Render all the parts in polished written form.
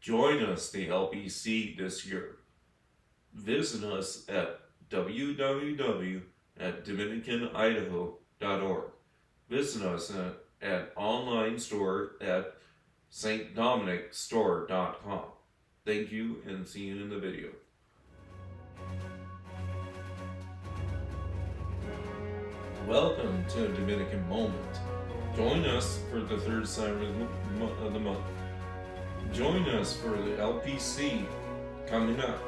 Join us, the LPC, this year. Visit us at www.dominicanidaho.org. Visit us at online store at stdominicstore.com. Thank you and see you in the video. Welcome to a Dominican Moment. Join us for the third Saturday of the month. Join us for the LPC coming up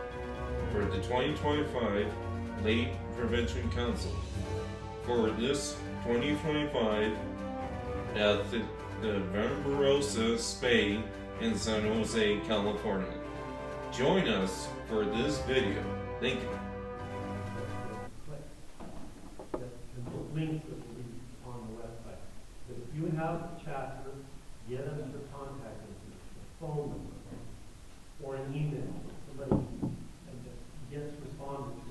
for the 2025 Late Prevention Council. For this 2025 at the Barbarossa Spa in San Jose, California. Join us for this video. Thank you. Links that will be on the website. But if you have a chapter, get us your contact information, a phone number, or an email, somebody gets responded to.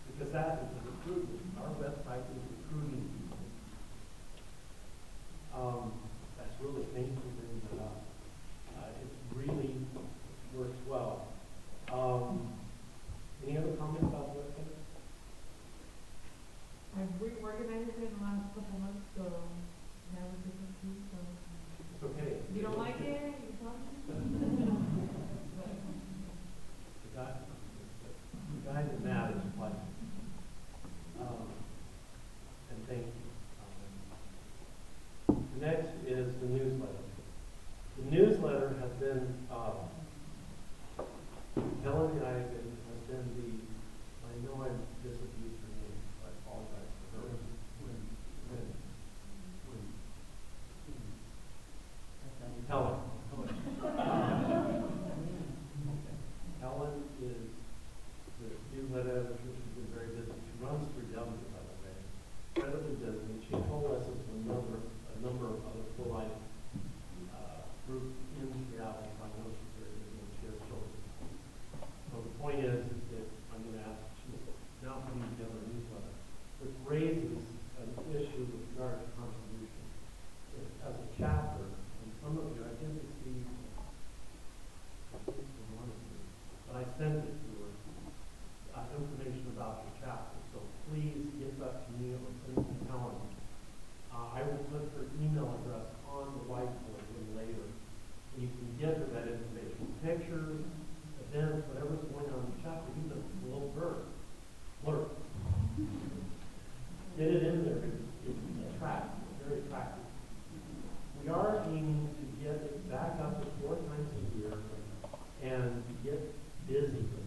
Because that is a recruitment. Our website is recruiting people. That's really thankful and it really works well. Any other comments about the website? I've reorganized it in the last couple months, so now it's different too, so. It's okay. If you don't like it, you tell me. The guy that matters, like, and thank you. The next is the newsletter. The newsletter has been, Helen and I have been the, I know I'm disabused her name, so I apologize for her. Helen. Helen is the newsletter editor. She's been very busy. She runs through Dublin, by the way. Incredibly busy. And she told us it's a number of other full-time groups in Seattle. So I know she's very busy and she has children. So the point is that I'm going to ask, she's now putting together a newsletter, which raises an issue with regard to contribution. As a chapter, and some of you, I didn't receive, but I sent it to her, information about your chapter. So please get that to me or send it to Helen. I will put her email address on the whiteboard a little later. And you can get her that information. Pictures, events, whatever's going on in the chapter, even a little blurb. Get it in there. It's attractive, very attractive. We are aiming to get it back up to 4 times a year and get busy with it.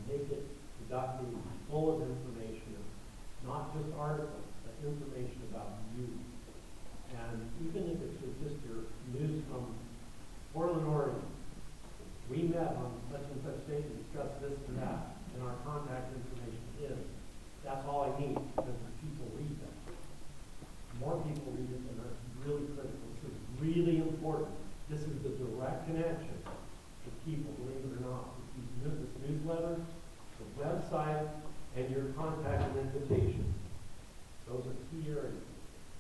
Make it productive, full of information, not just articles, but information about you. And even if it's just your news from Portland, Oregon, we met on such and such date to discuss this and that, and our contact information is. That's all I need, because the people read that. More people read it, and that's really critical. This is really important. This is the direct connection to people, believe it or not. This newsletter, the website, and your contact and invitation. Those are key areas.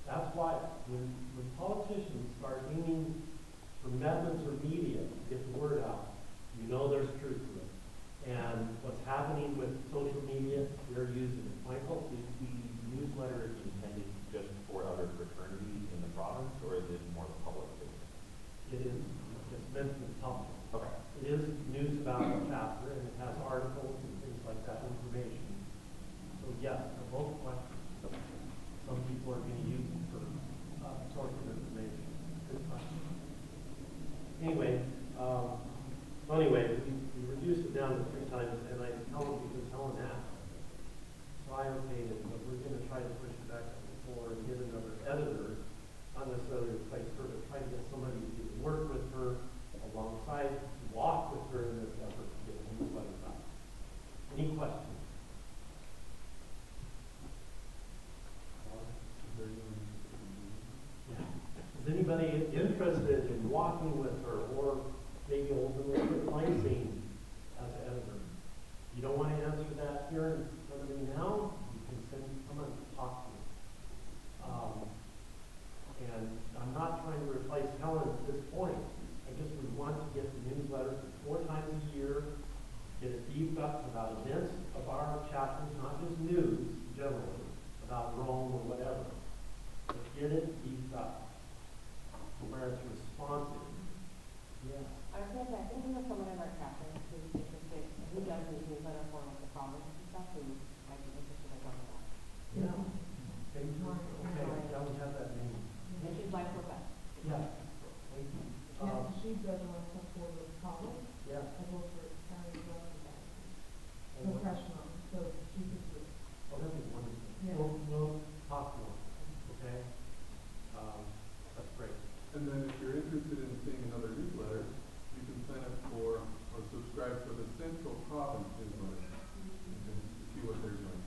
That's why when politicians start aiming for methods or media to get the word out, you know there's truth to it. And what's happening with social media, they're using it. Michael? Is the newsletter intended just for other fraternities in the province, or is it more public? It is. It's meant to be public. Okay. It is news about the chapter, and it has articles and things like that, information. So yes, they're both questions. Some people are going to use it for source of information. Good question. Anyway, we reduced it down to 3 times, and I tell them because Helen asked. So I okayed it, but we're going to try to push it back up to 4 and get another editor, not necessarily replace her, but try to get somebody to work with her alongside, walk with her in this effort to get the newsletter out. Any questions? Yeah. Is anybody interested in walking with her, or maybe ultimately replacing as an editor? You don't want to answer that here in front of me now? You can send someone to talk to me. And I'm not trying to replace Helen at this point. I just would want to get the newsletter beefed up about events of our chapters, not just news generally, about Rome or whatever, but get it beefed up to where it's responsive. Yes. I was gonna say, I think we have someone in our chapter who's interested, who does the newsletter for like the province and stuff, who might be interested in going to that. Yeah. Okay, yeah, we have that name. And she's my professor. Yeah. Thank you. Yeah, she does a lot of stuff for the college, Yeah. as well as for county government, Oh, professional, so she could do it. that'd be wonderful. Yeah. We'll talk more, okay? That's great. And then if you're interested in seeing another newsletter, you can sign up for or subscribe for the Central Province newsletter. You can see what they're doing.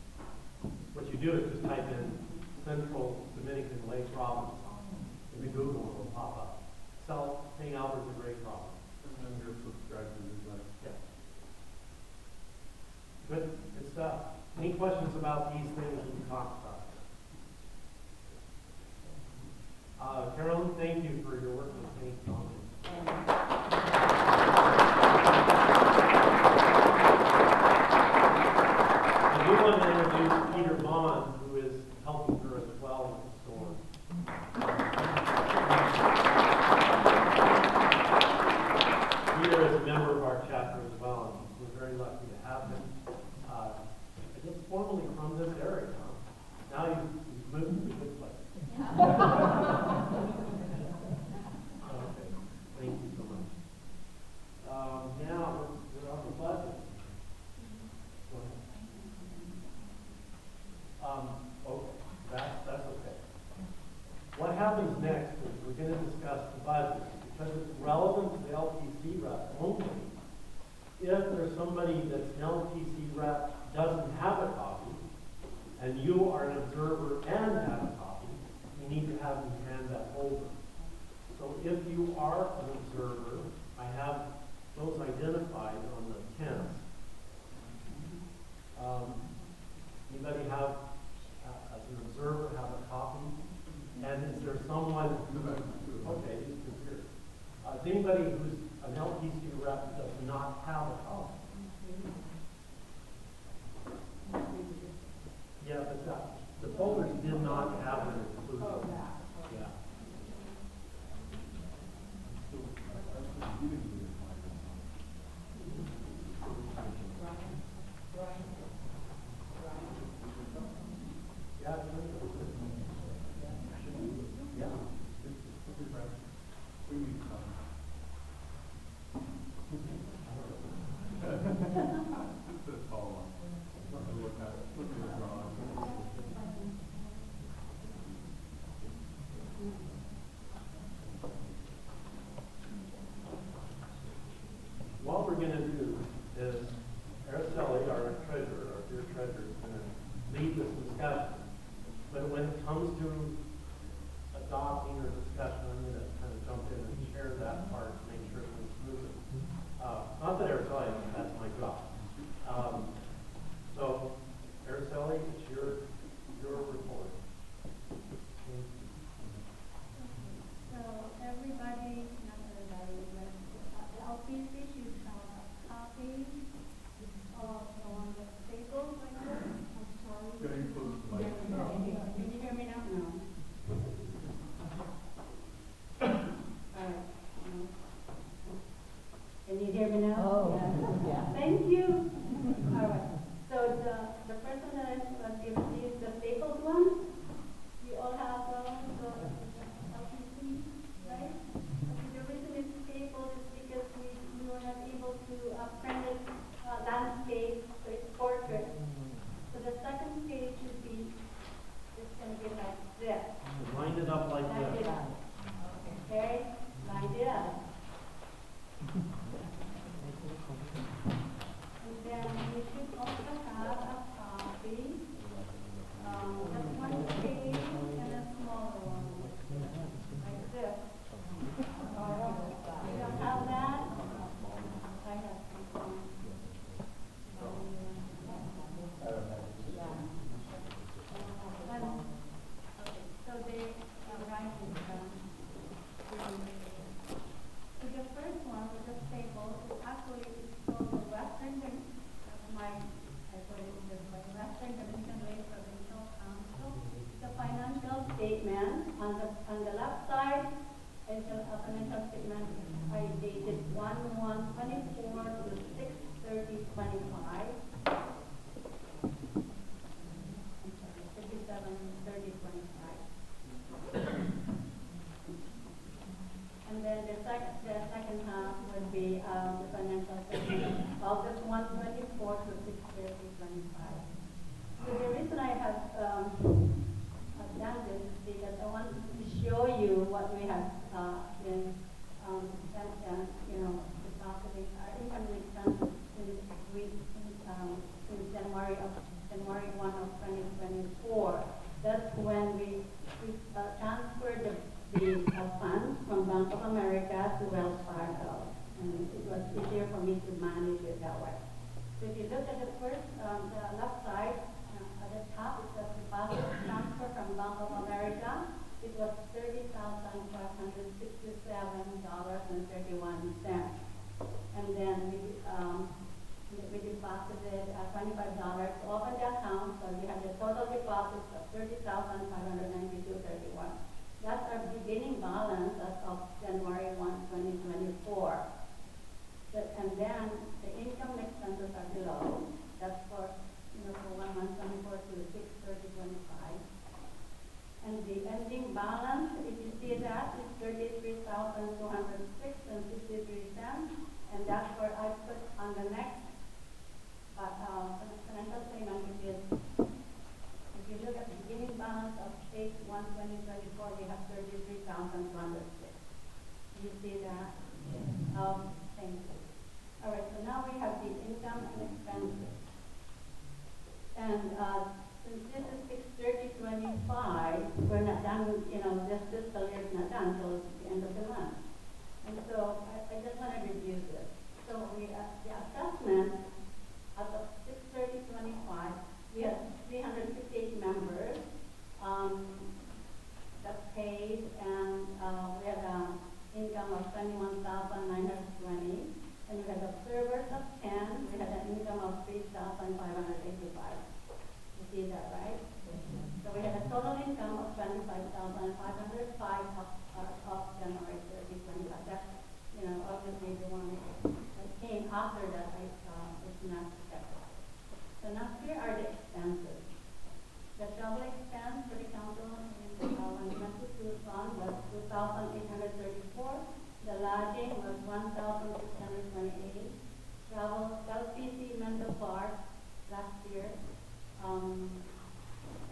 What you do is just type in Central Dominican Lake Province in the Google, and it'll pop up. St. Albert's a great province. And then you're subscribed to the newsletter. Yeah. Good stuff. Any questions about these things we talked about? Carolyn, thank you for your work with St. Thomas. I do want to introduce Peter Bond, who is helping her as well with the storm. Peter is a member of our chapter as well, and we're very lucky to have him. I guess formerly from this area, huh? Now you've moved to a good place. Okay, thank you so much. Now, we're on the budget. Go ahead. Okay, that's okay. What happens next is we're going to discuss the budget because it's relevant to the LPC rep only. If there's somebody that's an LPC rep doesn't have a copy, and you are an observer and have a copy, you need to have them hand that over. So if you are an observer, I have those identified on the 10th. Anybody have, as an observer, have a copy? And is there someone, okay, these two here. Is anybody who's an LPC rep does not have a copy? Yeah, but the folders did not have it included. Oh, yeah. Yeah. Yeah, yeah. We need some. Just a tall one. Nothing to look at. Look at the drawing. What we're going to do is Araceli, our treasurer, our dear treasurer, is going to lead this discussion. But when it comes to adopting or discussion, I'm going to kind of jump in and share that part to make sure it's smooth. Not that Araceli, that's my job. So, Araceli, it's your report. So everybody, not everybody, but the LPC should have a copy of the one that's stapled like this. I'm sorry. Getting close to my. Can you hear me now? No. Alright. Can you hear me now? Oh, yeah. Thank you. Alright. So the person that is received the stapled one, you all have the LPC, right? The reason it's stapled is because we were not able to print it landscape, so it's portrait. So the second page should be, it's going to be like this. Line it up like Like this. this. Okay, like this. 1/1/24 to 6/30/25. 57/30/25. And then the second half would be the financial statement, August 1/24 to 6/30/25. So the reason I have done this is because I want to show you what we have been depositing our income and expenses since January 1 of 2024. That's when we transferred the funds from Bank of America to Wells Fargo, and it was easier for me to manage it that way. So if you look at the first, the left side, at the top, it says deposit transfer from Bank of America. It was $30,567.31. And then we deposited $25 to open the account, so we had a total deposit of $30,592.31. That's our beginning balance as of January 1, 2024. And then the income and expenses are below. That's for 1/1/24 to 6/30/25. And the ending balance, if you see that, is $33,206.63. And that's where I put on the next financial statement, which is, if you look at the beginning balance of 8/1/2024, we have $33,206. Do you see that? Yes. Thank you. All right, so now we have the income and expenses. And since this is 6/30/25, we're not done, this fiscal year is not done until the end of the month. And so I just want to review this. So the assessment as of 6/30/25, we had 358 members that paid, and we had income of 21,920, and we had observers of 10. We had an income of 3,585. You see that, right? So we had a total income of 25,505 of January 30/25. That's, obviously the one that came after that is not separate. So now here are the expenses. The travel expense for the council in 2022 fund was 2,834. The lodging was 1,628. Travel LPC Mental Park last year.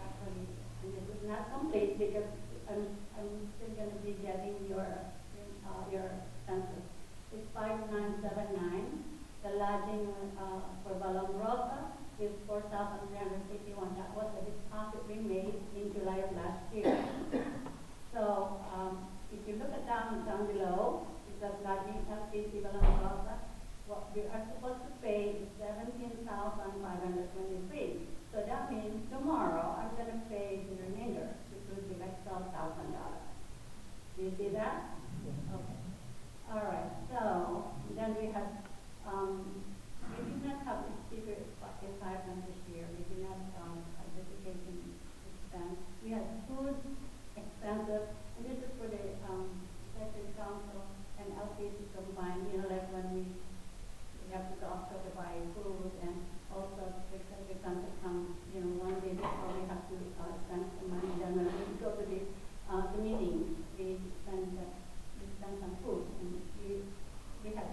Actually, it is not complete because I'm still going to be getting your expenses. It's 5,979. The lodging for Balong Rosa is 4,351. That was the deposit we made in July of last year. So if you look at down below, it says lodging LPC Balong Rosa. What we are supposed to pay is 17,523. So that means tomorrow I'm going to pay the remainder, which will be like $12,000. Do you see that? Okay. All right. So then we have, we did not have the speaker retirement this year. We did not have education expense. We had food expenses, and this is for the Executive Council and LPC combined. Like when we have to go up to buy food, and also the Executive Council come, one day before we have to spend some money. Then when we go to the meeting, we spend some food. And we had,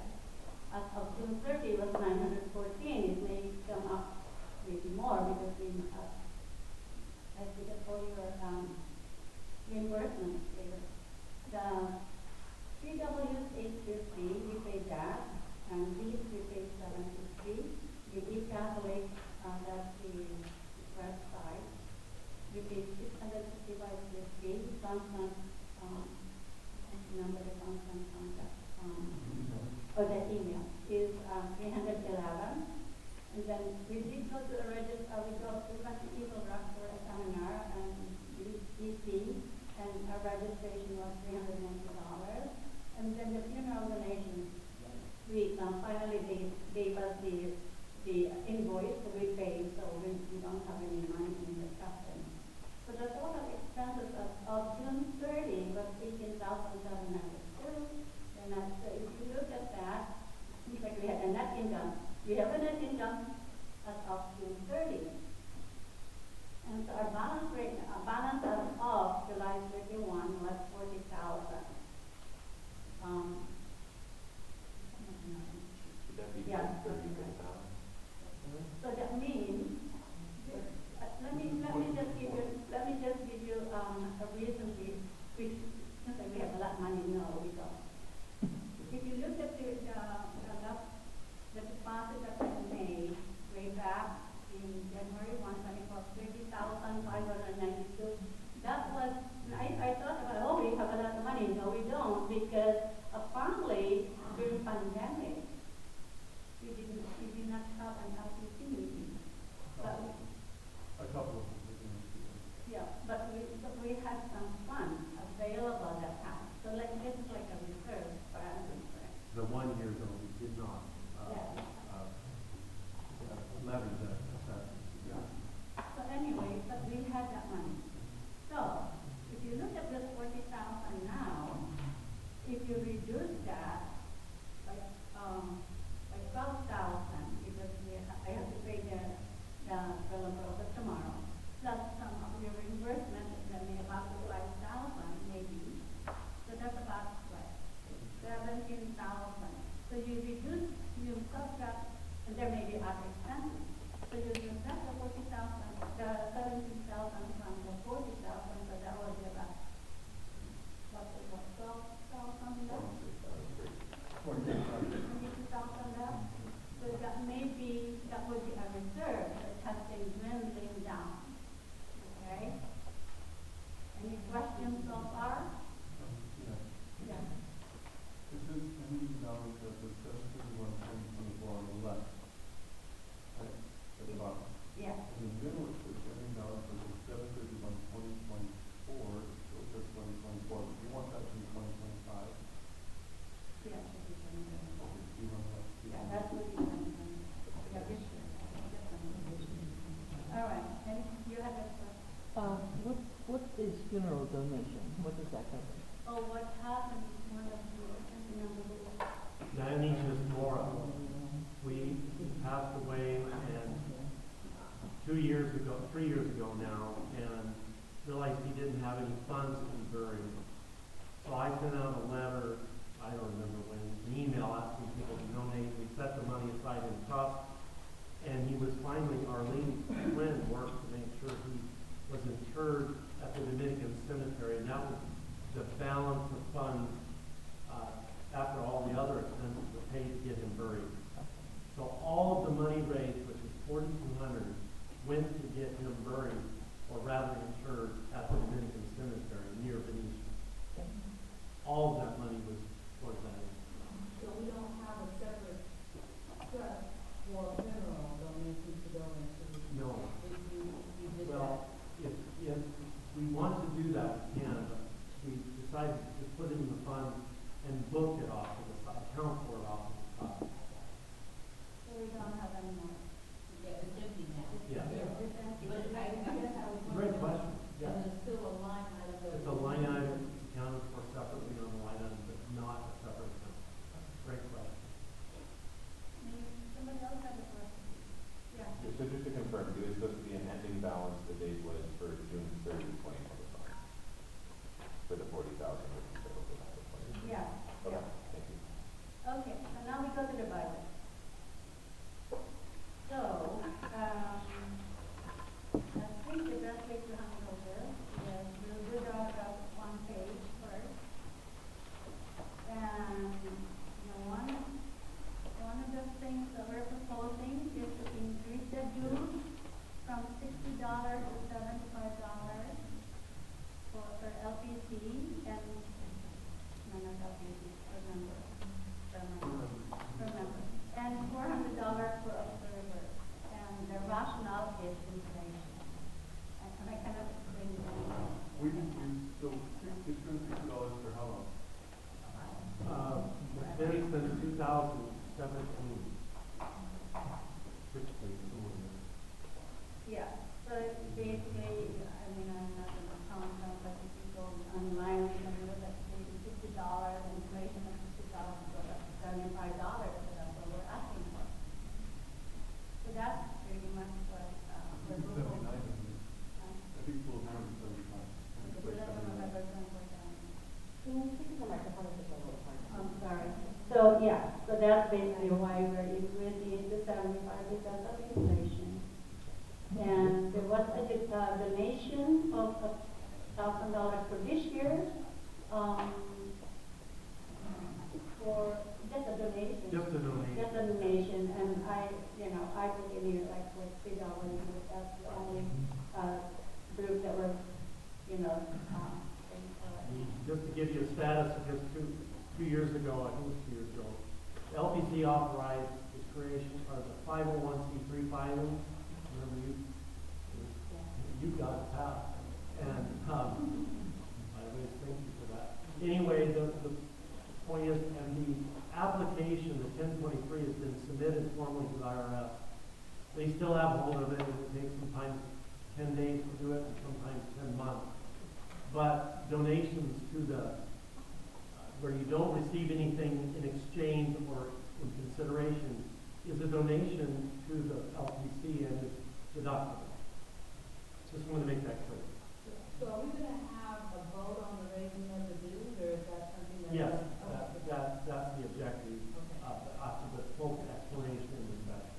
as of June 30, it was 914. It may come up maybe more because we as we get all your reimbursements later. The 3Ws 850, we paid that, and these we paid 750. The e-Catholic, that's the website, we paid 655.50. Constant, number of constant contact, the email is 311. And then we did go to the register, we went to Eagle Rock for a seminar and DC, and our registration was $390. And then the funeral donation, we finally they gave us the invoice, so we paid, so we don't have any money in the custom. So the total expenses of June 30 was $18,702. And so if you look at that, 1 year ago, we did not, levy the assessment. So anyway, but we had that money. So, if you look at this 40,000 now, if you reduce that by 12,000, because I have to pay the bill of tomorrow, plus some of your reimbursement that may amount to 5,000 maybe. So that's about what? 17,000. So you reduce, you subtract, and there may be other expenses. So you subtract the 40,000, the 17,000 from the 40,000, so that would be about, what, 12,000 left? 22,000 left? So that may be, that would be a reserve that has been dwindling down. Okay? Any questions so far? Yeah. It says ending balance as of 7/31/2024 on the left. Right, at the bottom. Yeah. In the middle, it says ending balance as of 7/31/2024, so it says 2024, but you want that to be 2025? Yeah, should be Okay, do you want that to be? yeah, that would be yeah, this year. All right, and you have a question? What is funeral donation? What does that cover? Oh, what happened is one of the number. Dionysius Mora, we passed away and 3 years ago now, and realized he didn't have any funds to be buried. So I sent out a letter, I don't remember when, an email asking people to donate. We set the money aside in trust, and he was finally, Arlene Quinn worked to make sure he was interred at the Dominican cemetery, and that was the balance of funds after all the other expenses were paid to get him buried. So all of the money raised, which is $4,200, went to get him buried, or rather interred, at the Dominican cemetery near Venetian. All of that money was towards that. So we don't have a separate trust for funeral donations to go into. No. You did Well, if we want to do that, we can, but we decided to just put it in the fund and book it off to the side, account for it off to the side. So we don't have any more. Yeah, it's empty now. Yeah. It's empty. But I guess I was Great wondering, question, and yeah. there's still a line item. that- It's a line item, it's accounted for separately on the line item, but not a separate account. Great question. Somebody else have a question? Yeah. So just to confirm, it was supposed to be an ending balance, the date was for June 30, 2025, for the 40,000, which you said was the number 20. Yeah. Okay, thank you. Okay, so now we go to the budget. So, I think the best way to handle this is we'll do that one page first. And one of the things that we're proposing is to increase the dues from $60 to $75 for LPC and not LPC, remember. And $400 for observers. And the rationale is inflation. And I cannot explain it anymore. We can use, so $260 for how long? It's been since 2017. Yeah, so basically, I mean, I'm not an accountant, but if you go online, you can look at maybe $60, inflation of $60, so that's $75, so that's what we're asking for. So that's pretty much what we're proposing. 79, I think it's a little more than 75. It's like 79. Can you speak to the microphone just a little hard? I'm sorry. So, yeah, so that's basically why we're increasing the 75 because of inflation. And there was a donation of $1,000 for this year, for just a donation. Just a donation. Just a donation, and I put in here like for $3, that's the only, group that were, Just to give you a status, of just two years ago, I think it was 2 years ago, the LPC authorized the creation of the 501c3 filing. Remember you got it passed. And, I always thank you for that. Anyway, the point is, and the application submit informally to the IRS. They still have hold of it, and it takes sometimes 10 days to do it, and sometimes 10 months. But donations to the, where you don't receive anything in exchange or in consideration, is a donation to the LPC and is deductible. Just want to make that clear. So are we gonna have a vote on the raising of the dues, or is that something that? Yes, Okay. that's the objective, Okay. after the full explanation and discussion.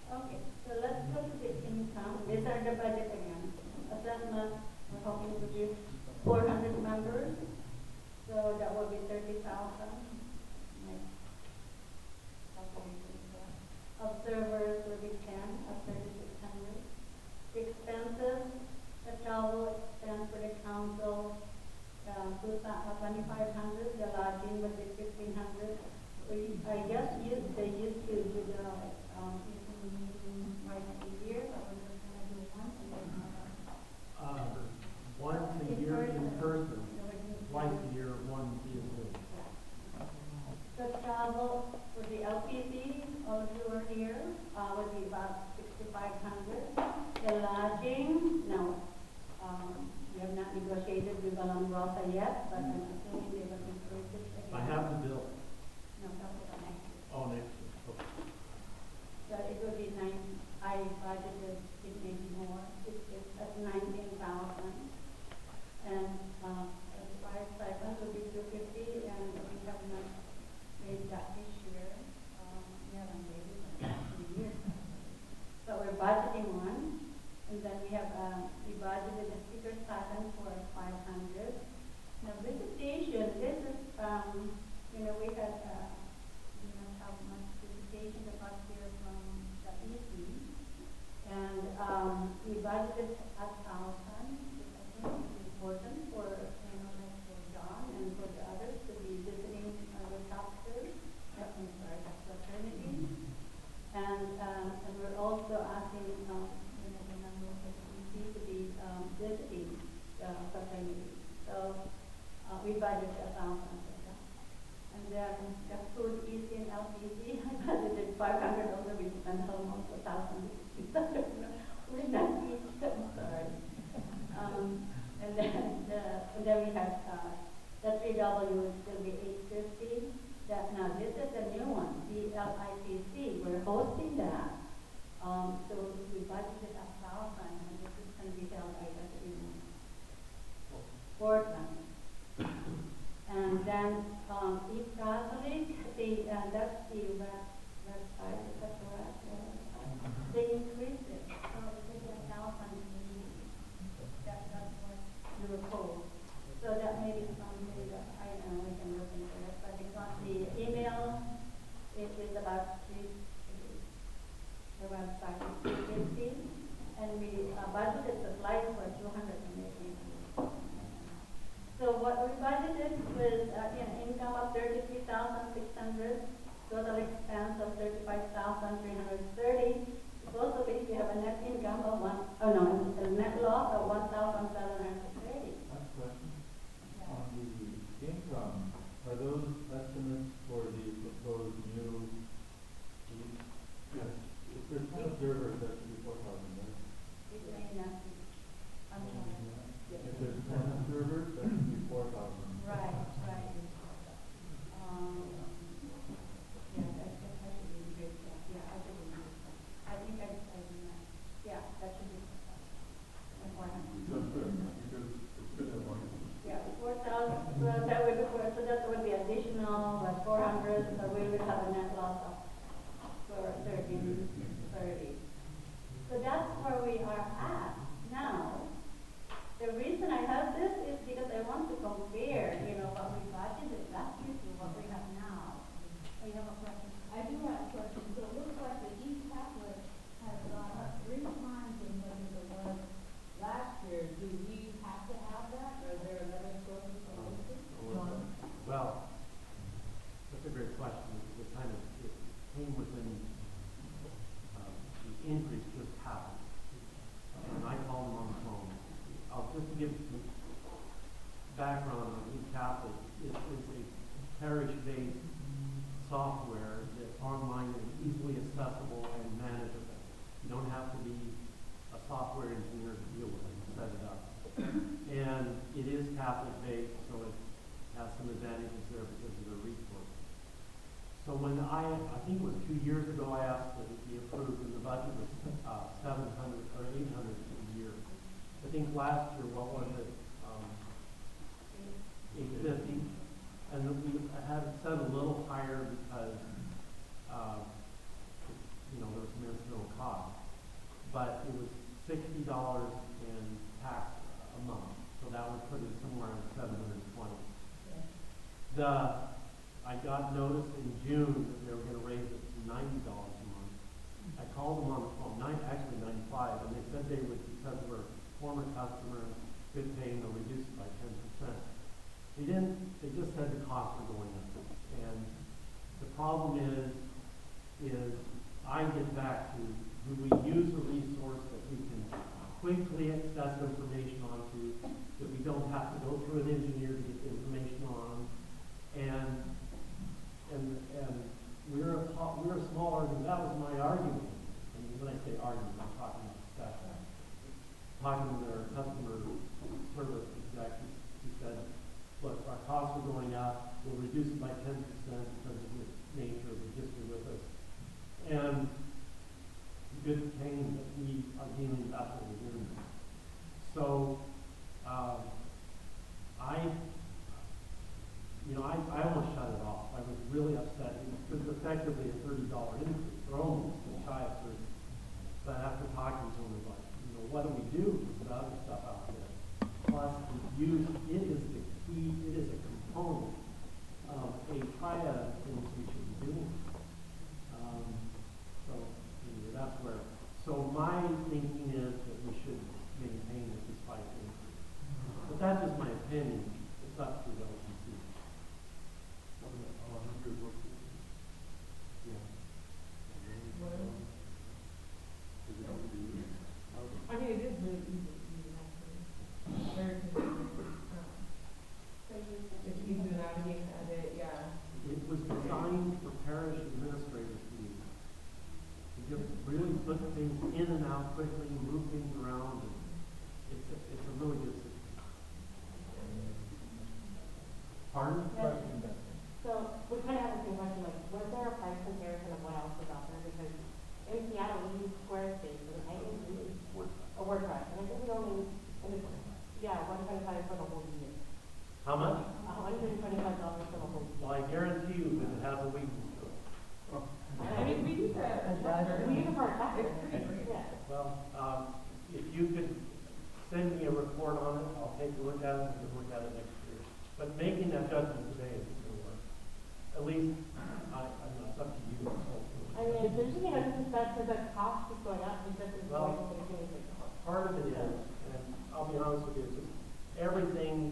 Okay, so let's go to the income. These are the budget again. Assessment, we're hoping to give 400 members, so that will be 30,000. Observers will be 10 of 3,600. Expenses, the travel expense for the council, 2,500. The lodging will be 1,500. I guess they used to do the meeting twice a year, but we're just gonna do once a year. Once a In year in person. person, So we can- twice a year, one via Zoom. The travel for the LPC, all of you are here, would be about 6,500. The lodging, no, we have not negotiated with Balam Rosa yet, but I'm assuming they will increase it again. I have the bill. No, that was the next year. Oh, next year. Okay. So it would be I budgeted it maybe more, it's at 19,000. And, as far as stipend would be 250, and we have not made that this year. We haven't made it in the last 2 years. So we're budgeting one, and then we have, we budgeted a speaker stipend for 500. Now visitation, this is, we had, we don't have much visitation the past year from the EC. And, we budgeted 1,000, which I think is important for, like for John and for the others to be visiting the doctors, that's fraternity. And we're also asking, the members of the EC to be, visiting the fraternity. So, we budgeted 1,000 for that. And then the food EC and LPC, I budgeted 500, although we spent almost 1,000. We're not each, I'm sorry. And then we have, the 3W would still be 850. Now this is a new one, the LICC, we're hosting that. So we budgeted 1,000, and this is going to be held, I guess, in Portland. And then, East Catholic, that's the website, is that correct? They increased it, so it's 1,000. That's what we were told. So that may be something that, I don't know, we can look into it, but because the email, it is about the website is 350, and we budgeted supplies for 280. So what we budgeted was, income of 33,600, total expense of 35,330. Supposedly, we have a net income of a net loss of 1,730. Last question. On the income, are those estimates for the proposed new fees? Yes. If there's 10 observers, that should be 4,000, right? It may not be. I'm sorry. If there's 10 observers, that should be 4,000. Right. Yeah, that should be good. Yeah, I should be good. I think I do that. Yeah, that should be 4,000. That's good, because it's good to have one. Yeah, 4,000, well, that would be additional, 400, so we will have a net loss of, for 30. So that's where we are at now. The reason I have this is because I want to compare, what we budgeted last year to what we have now. Oh, you have a question? I do have a question. So it looks like the East Catholic has gone up 3 times as much as it was last year. Do we have to have that, or is there another source of solution? Well, that's a great question, because it came within, the increase just happened. And I called them on the phone. I'll just give some background on East Catholic. It is a parish-based software that online easily accessible and manageable. You don't have to be a software engineer to deal with it and set it up. And it is Catholic-based, so it has some advantages there because of the resources. So when I think it was 2 years ago, I asked that it be approved, and the budget was 700 or 800 a year. I think last year, what was it? 850, and we had it set a little higher because there was some incidental cost, but it was $60 in tax a month, so that would put it somewhere around 720. I got notice in June that they were going to raise it to $90 a month. I called them on the phone, actually 95, and they said they would, because we're former customers, good paying, they'll reduce it by 10%. They didn't, they just said the costs are going up. And the problem is I get back to, do we use a resource that we can quickly access information onto, that we don't have to go through an engineer to get the information on, and we're a small organization. That was my argument. And when I say argument, I'm talking about discussion. Talking with our customer service executive, he said, look, our costs are going up. We'll reduce it by 10% because of the nature of the history with us. And good pain that we are dealing with that we're doing. So I almost shut it off. I was really upset. It was effectively a $30 increase, or almost shy of 30. But after talking to him, I was like, what do we do with the other stuff out there? Plus, it is the key, it is a component of a triad of things we should be doing. That's where. So my thinking is that we should maintain it despite the increase. But that's just my opinion. It's up to the LCC. Yeah. I mean, it is really easy to use, actually. Very convenient. It's easy to navigate and edit, yeah. It was designed for parish administrators to use. To just really put things in and out quickly, move things around. And it's a really good system. Pardon? Yes. So we kind of have the same question, like, was there a price comparison of what else was out there? Because in Seattle, we use Squarespace, and I think we use WordPress, and I think we only, $125 for the whole year. How much? $125 for the whole year. Well, I guarantee you that it has a weakness to it. I mean, we use it. We use it for our customers. It's pretty great. Yeah. Well, if you could send me a report on it, I'll take a look at it and look at it next year. But making that judgment today is going to work. At least, it's up to you. I mean, it's interesting, this is because the cost is going up, because it's going to continue to go up. Part of it is, and I'll be honest with you, it's just everything,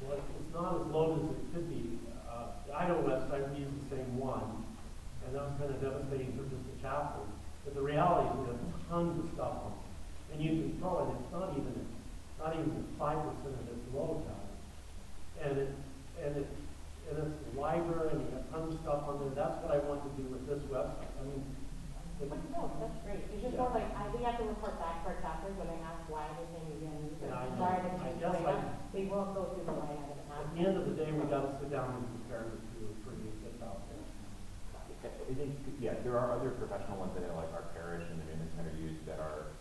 well, it's not as loaded as it could be. The Idaho website, we use the same one, and that was kind of devastating for just a chapter. But the reality is we have tons of stuff on it. And you can throw it, it's not even 5% of its load value. And it's a library, and you have tons of stuff on there. That's what I want to do with this website. I mean, No, that's great. It's just more like, we have to report back to our chapters when they ask why they came again. Yeah, I know. Sorry, I guess they won't go through the line item. at the end of the day, we got to sit down and compare the two for you to get out there. I think, yeah, there are other professional ones that are like our parish and the Newman Center use that are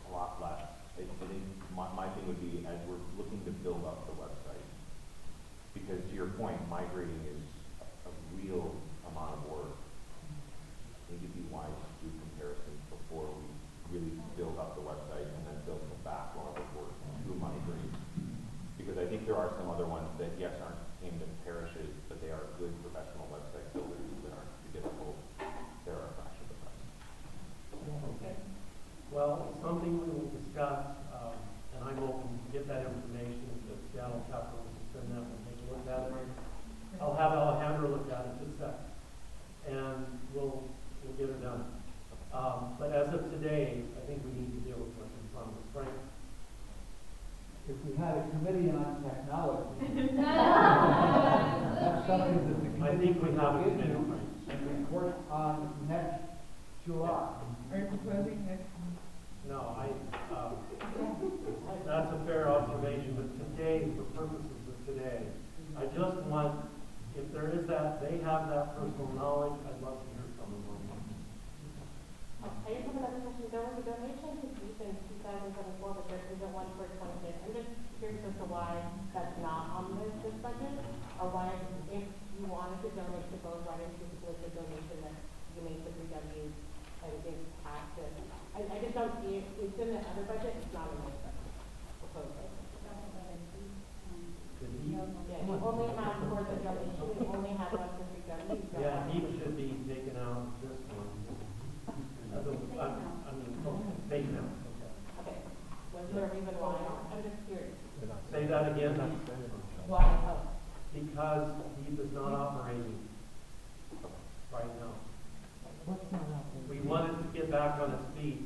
a lot less. I think my thing would be, as we're looking to build up the website, because to your point, migrating is a real amount of work. I think it'd be wise to do comparisons before we really build up the website and then build the backlog of work to migrate. Because I think there are some other ones that, yes, aren't aimed at parishes, but they are good professional website builders that aren't difficult. They're a fraction of the price. Okay. Well, it's something we will discuss, and I'm open to get that information. If the Seattle chapter wants to send that, we'll take a look at it. I'll have Alejandro look at it just a sec, and we'll get it done. But as of today, I think we need to deal with what's in front of us, right? If we had a committee on technology, that's something that the committee. I think we have a could look committee, into. right? and report on next July. Are you proposing next? No, that's a fair observation, but today, for purposes of today, I just want, if there is that, they have that personal knowledge, I'd love to hear from them. I just have another question. There was a donation to Keith in 2074, but there isn't one for 26. I'm just curious as to why that's not on this budget, or why, if you wanted to donate to both, why didn't you split the donation that you made to 3W and give tax to? I just don't see it. It's in the other budget. It's not in this budget. Proposed budget. Yeah, you only have for the donation. You only have one for 3W. Yeah, he should be taken out of this one. Taken out. Okay. Was there a reason why? I'm just curious. Say that again. Why? Oh. Because he is not operating right now. What's not happening? We want it to get back on its feet.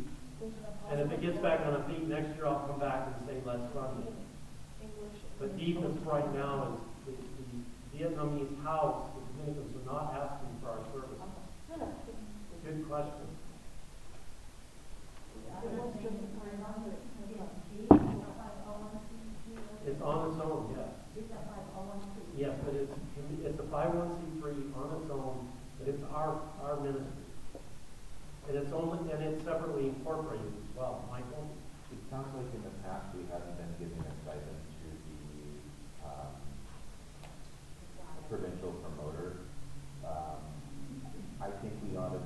And if it gets back on its feet, next year I'll come back and say let's fund it. But Deepest right now is the Vietnamese house, the Dominicans are not asking for our service. Good question. It's on its own, yes. Yes, but it's a 501c3 on its own, but it's our ministry. And it's separately incorporated as well, Michael. It sounds like in the past we haven't been giving a stipend to the provincial promoter. I think we ought to,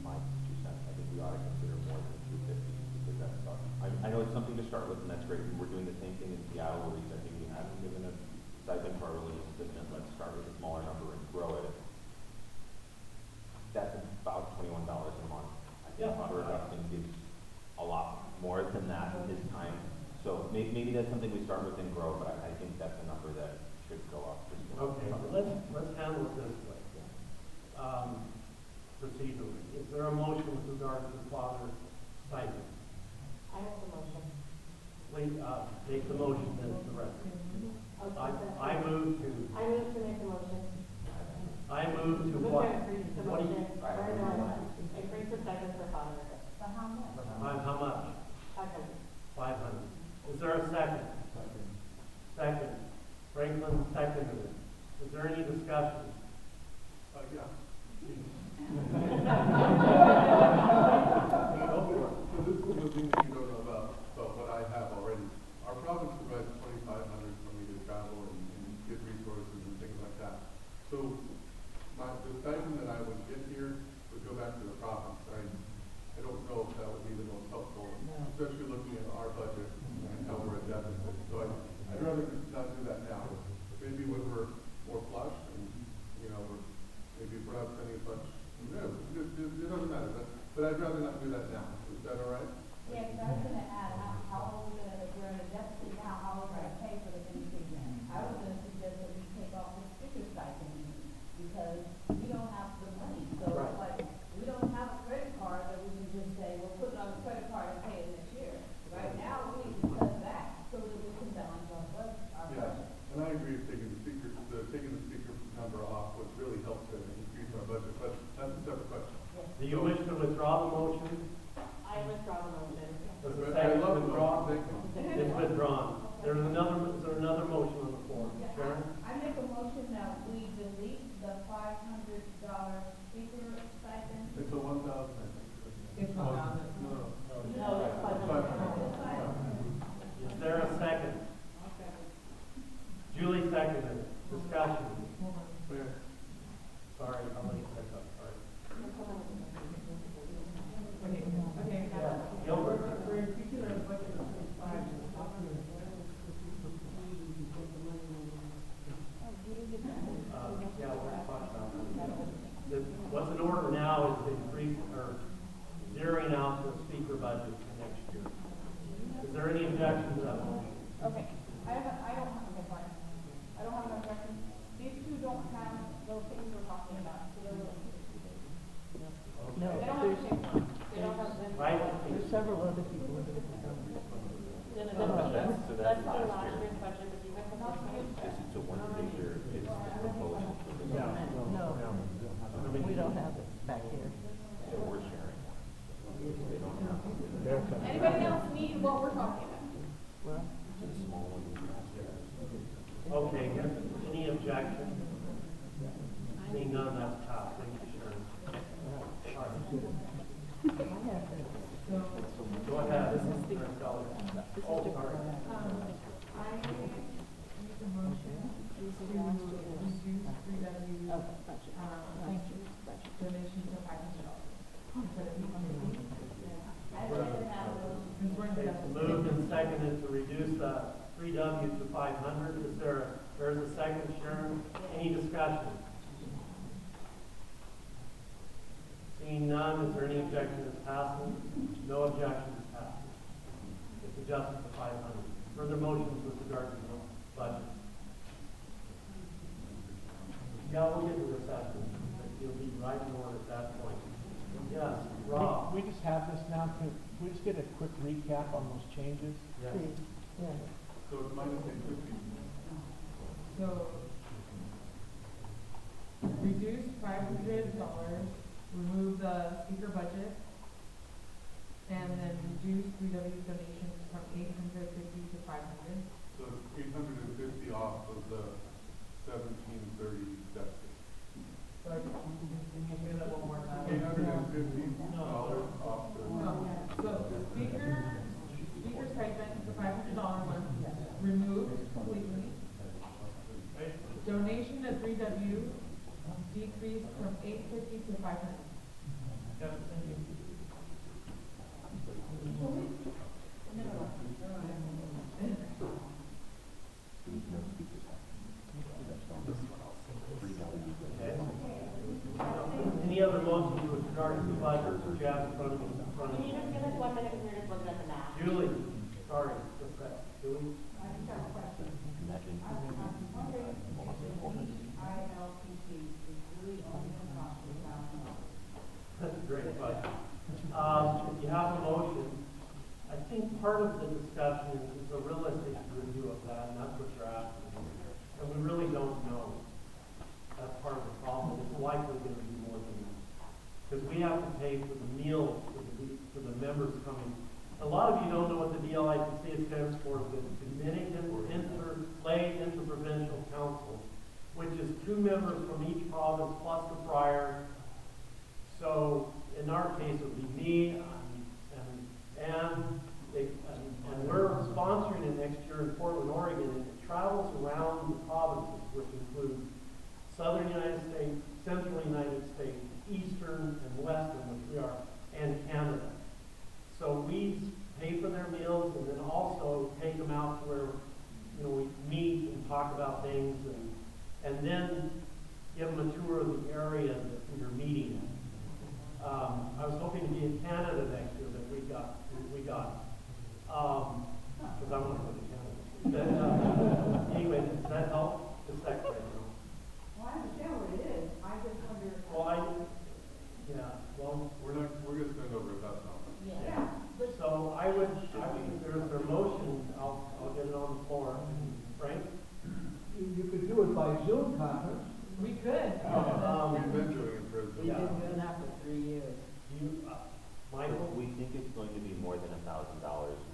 my 2 cents, I think we ought to consider more than 250 because that's about, I know it's something to start with and that's great. We're doing the same thing in Seattle where we said, hey, we haven't given a stipend to our religious assistant. Let's start with a smaller number and grow it. That's about $21 a month. I think Father Augustine gives a lot more than that in his time. So maybe that's something we start with and grow, but I think that's a number that should go up. Okay, let's handle it this way. Procedurally, is there a motion with regard to the father stipend? I have the motion. Please, make the motion then for the rest. I move to make the motion. I move to Who's what? gonna agree to the What do you- motion? Agree to stipend for Father. How much? 500. 500. Is there a second? Second. Franklin seconded it. Is there any discussion? Yeah. Go for it. So this is the thing that you don't know about what I have already. Our province provides $2,500 for me to travel and get resources and things like that. So the stipend that I would get here would go back to the province. I don't know if that would be the most helpful, especially looking at our budget and how we're at deficit. So I'd rather not do that now. Maybe when we're more flush and, maybe if we're not spending as much, it doesn't matter. But I'd rather not do that now. Is that all right? Yeah, because I was gonna add, how are we gonna, if we're in a deficit now, how are we gonna pay for the anything then? I was gonna suggest that we take off the sticker stipend, because we don't have the money. So it's like, we don't have a credit card that we can just say, we'll put it on the credit card and pay it next year. Right now, we need to cut back so that we can balance our budget. And I agree with taking the speaker number off would really help to increase our budget, but that's a separate question. Do you wish to withdraw the motion? I withdraw the motion. Does the I second love the withdraw? motion. Thank you. It's withdrawn. Is there another motion on the floor? Sharon? I make a motion that we delete the $500 speaker stipend. It's a 1,000, I think. It's No. No, it's 500. Is there a second? Julie seconded it. Discussion. Sorry, I'll let you pick up. Sorry. Gilbert? Yeah, we're talking about that. What's in order now is to increase or zeroing out the speaker budget for next year. Is there any objection to that motion? Okay, I don't have an objection. These two don't have those things we're talking about, so they're really. No, They don't have there's, the same one. They don't have the. Right? there's several other people in the That's so that's the last last year. year's budget, but you guys have this one. This is a 1 year, it's proposed. No. So many? We don't have it back here. So we're sharing. They don't have. Anybody else need what we're talking about? Well, It's a small one. Okay, any objection? Seeing none, that's passed. Thank you, Sharon. All right. I have it. Go ahead. This is the- Araceli. This is Oh, the- sorry. I make a motion to reduce 3W, Oh, gotcha. Thank you. donation to $500. Instead of $850. I second that motion. Ms. Warren, Okay, it's moved and seconded to reduce the 3W to 500. There's a second, Sharon? Any discussion? Seeing none, is there any objection to passing? No objection to passing. It's adjusted to 500. Further motions with regard to the budget? Yeah, we'll get to this after. You'll be right in order at that point. Yes, Rob? We just have this now, can we just get a quick recap on those changes? Yes. Please, yeah. So it's minus 850. So, reduce $500, remove the speaker budget, and then reduce 3W donations from 850 to 500. So it's 850 off of the 1730 deficit. Sorry, can you say that one more time? $850 off the. No, so the speaker stipend, the $500 one, removed completely. Right? Donation to 3W decreased from 850 to 500. Yes, thank you. Okay. Any other motions with regard to the budget that you have in front of you? Can you just give us 1 minute, because we're just looking at the math? Julie, sorry, what's that? Julie? I just have a question. Imagine. I'm wondering if the ILPC is really only going to cost $1,000. That's a great question. If you have a motion, I think part of the discussion is a realistic review of that, and that's what you're asking. And we really don't know. That's part of the problem. It's likely going to be more than that. Because we have to pay for the meals for the members coming. A lot of you don't know what the DLIPC stands for, the Dominican Lay Interprovincial Council, which is 2 members from each province plus the prior. So in our case, it would be me and we're sponsoring it next year in Portland, Oregon, and it travels around the provinces, which include Southern United States, Central United States, Eastern and Western, which we are, and Canada. So we pay for their meals and then also take them out to where, we meet and talk about things and then give them a tour of the area that we are meeting in. I was hoping to be in Canada next year, but we got because I want to go to Canada. But, anyway, does that help? The secretary. Well, I understand what it is. I just wonder. We're gonna spend over $1,000. Yeah. But So I would, if there's a motion, I'll get it on the floor. Frank? You could do it by Zoom conference. We could. We've been doing it for. We've been doing that for 3 years. Michael? We think it's going to be more than $1,000.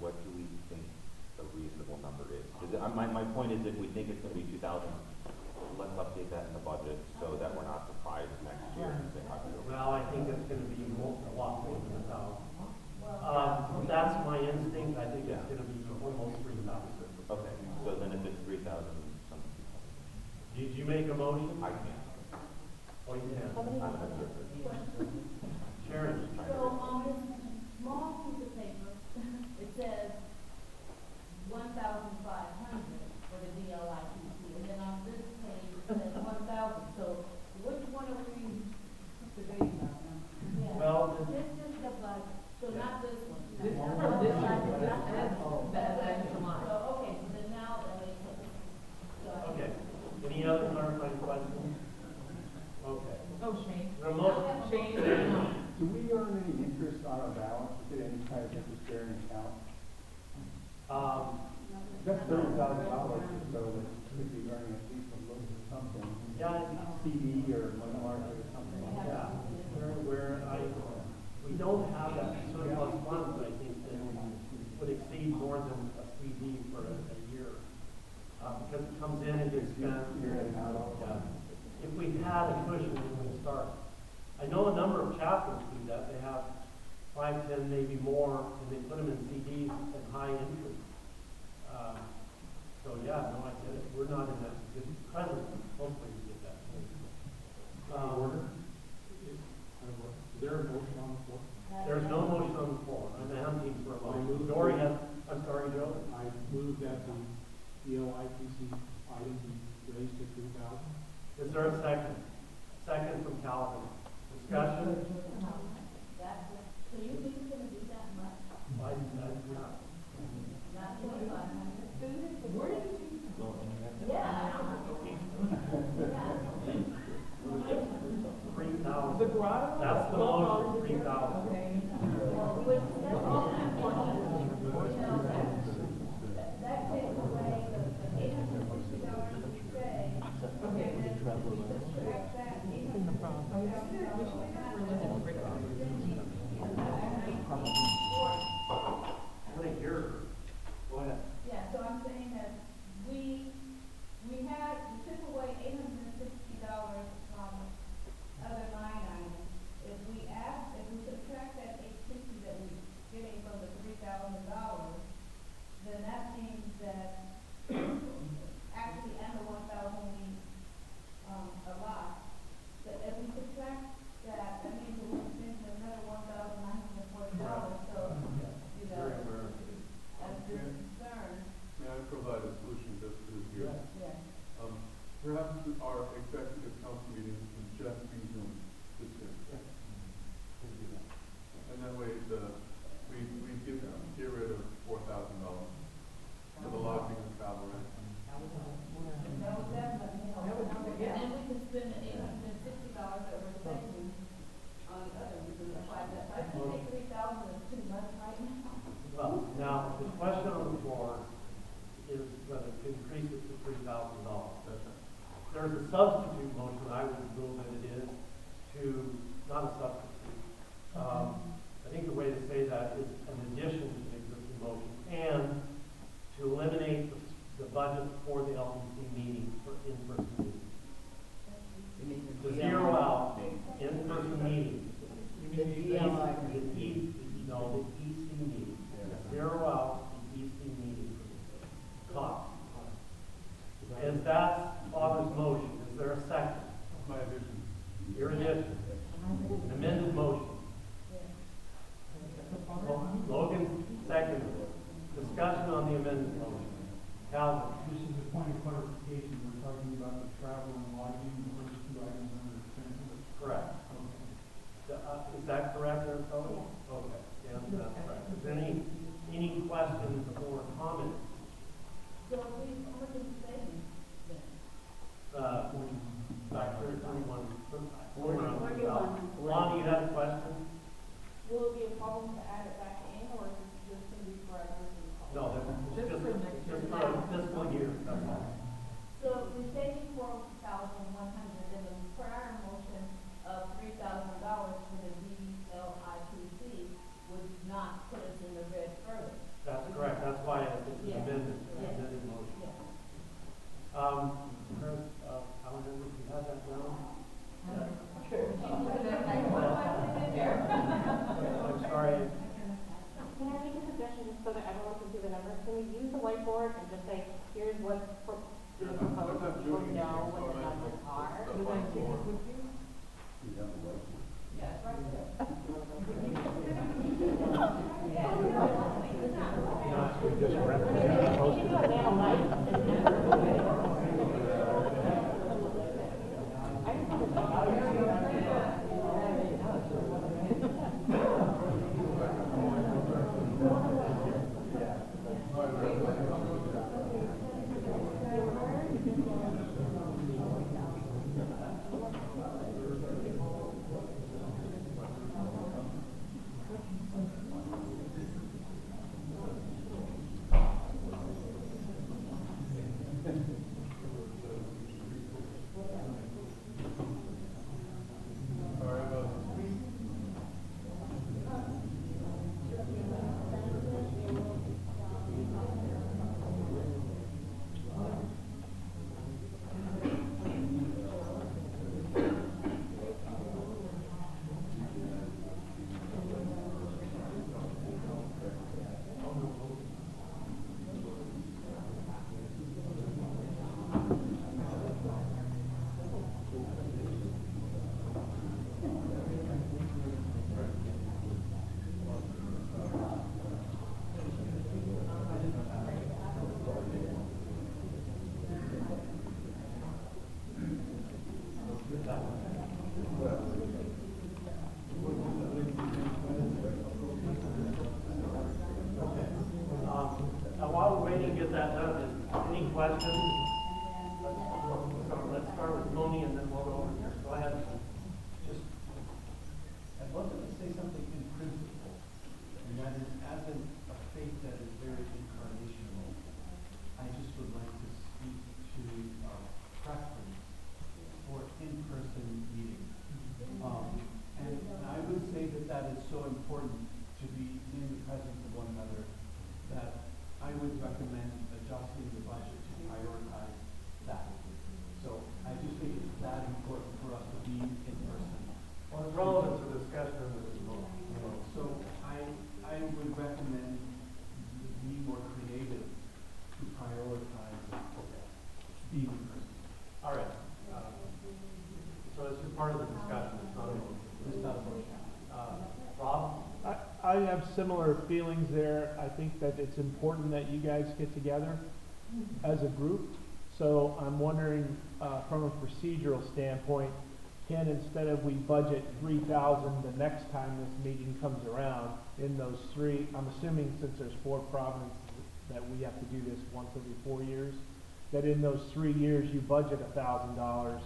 What do we think a reasonable number is? My point is, if we think it's going to be 2,000, let's update that in the budget so that we're not surprised next year and say, how do we? Well, I think it's gonna be a lot more than 1,000. That's my instinct. I think it's gonna be almost 3,000. Okay, so then if it's 3,000 something. Did you make a motion? I can't. Oh, you can. I'm an observer. Sharon? So on this small piece of paper, it says 1,500 for the DLIPC, and then on this page, it says 1,000. So which one are we debating on now? Yeah. Well, This is the budget, so not this one. This is No, from this no, year. no, This no, adds no. that extra line. So, okay, so then now that makes sense. So I- okay. Any other clarifying questions? Okay. Oh, Shane. The motion, Shane. Do we CD or money market or something like that. We don't have that surplus funds, I think, that would exceed more than a CD for a year. Because it comes in and gets spent. Yeah. If we had a cushion, we would start. I know a number of chapters do that. They have 5, 10, maybe more, and they put them in CDs at high interest. So yeah, no, I get it. We're not in that position presently. Hopefully we get that. Is there a motion on the floor? There's no motion on the floor. I'm asking for a motion. Dory has, I'm sorry, Joe. I move that the ELITC item be raised to 3,000. Is there a second? Second from Calvin. Discussion? So you think it's gonna be that much? Not 2,500? Where did you? Yeah. 3,000. The grotto? That's the motion, 3,000. Okay. That takes away the $860 you say. Okay, then we subtract that I want to hear her. Go ahead. Yeah, so I'm saying that we took away $860 from other line items. If we subtract that $860 that we're getting from the $3,000, then that means that actually, and the 1,000 we allot, that if we subtract that, that means that we're spending another $1,940. So, you know, that's the concern. May I provide a solution just to here? Yeah. Perhaps our executive council meetings can just be Zoom this year. And that way, we get rid of $4,000 for the lodging and travel, right? That would definitely help. And we can spend the $860 that we're saving on the other, we can apply that. I think 3,000 is too much right now. Well, now, the question on the floor is whether to increase it to $3,000. There's a substitute motion, I would rule that it is, to, not a substitute. I think the way to say that is an addition to the existing motion, and to eliminate the budget for the LPC meeting, for in-person meetings. To zero out in-person meetings. The EC meeting. Zero out the EC meeting cost. Is that Father's motion? Is there a second? My addition. Your addition. An amended motion. Logan second. Discussion on the amended motion. Calvin. This is a point of clarification. We're talking about the travel and lodging, the first two items under expenses. Correct. Okay. Is that correct, Araceli? Okay. Yeah, that's correct. Is there any questions or comments? So how much is the savings then? Back to 41. Lonnie, you had a question? Will it be a problem to add it back in, or is it just going to be forever? No, that's Just for next year. just for fiscal year. That's all. So we're saving $4,100 in the prior motion of $3,000 for the DLIPC would not put us in the red further. That's correct. That's why it's an Yeah. amendment, Yeah. amended motion. Yeah. Chris, I don't know if you had that down. I'm sorry. Can I make a suggestion just so that everyone can see the numbers? Can we use the whiteboard and just say, here's what's being proposed, so we know what the numbers are? You guys do this with you? Yeah, it's right there. We just represent most of it. discussion? Let's start with Tony and then we'll go over here. Go ahead. Just, I'd love to say something in principle, and that is, as a faith that is very incarnational, I just would like to speak to our preference for in-person meetings. And I would say that that is so important to be in the presence of one another that I would recommend adjusting the budget to prioritize that. So I just think it's that important for us to be in person. Well, it's relevant to discussion in this moment. So I would recommend being more creative to prioritize being in person. All right. So it's just part of the discussion. It's not a motion. It's not a motion. Rob? I have similar feelings there. I think that it's important that you guys get together as a group. So I'm wondering, from a procedural standpoint, can instead of we budget 3,000 the next time this meeting comes around, in those three, I'm assuming since there's 4 provinces that we have to do this once every 4 years, that in those 3 years you budget $1,000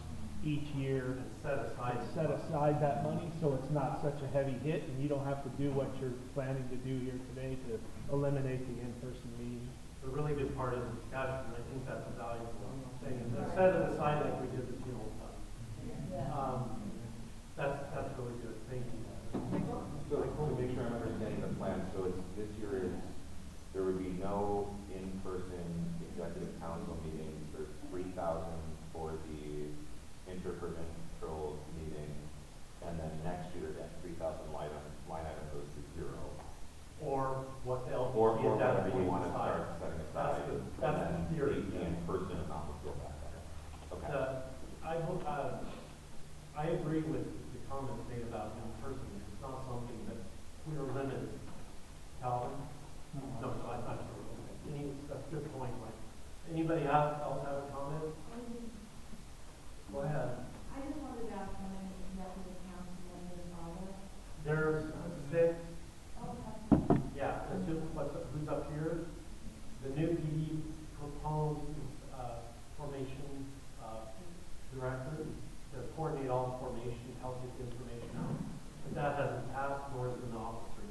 each year And set aside that money so it's not such a heavy hit and you don't have to do what you're planning to do here today to eliminate the in-person meeting. It's a really good part of the discussion. I think that's a valuable thing. And set it aside like we did the funeral fund. That's really good. Thank you. So to make sure I'm understanding the plan, so it's, this year is, there would be no in-person executive council meetings. There's 3,000 for the interprovincial meeting, and then next year that 3,000 line item goes to 0. Or what else? Or whatever you want to start setting aside, That's and the theory. the in-person amount will go back there. Okay. I agree with the comments made about in-person. It's not something that we are limited. Calvin? No, I'm not sure. Okay. That's a good point, Mike. Anybody else have a comment? Go ahead. I just wanted to ask how many executive council members are there? There's 6. Oh, that's Yeah, who's up here? The new PD proposed formation director to coordinate all the formation, help get the information out. But that hasn't passed, nor is an officer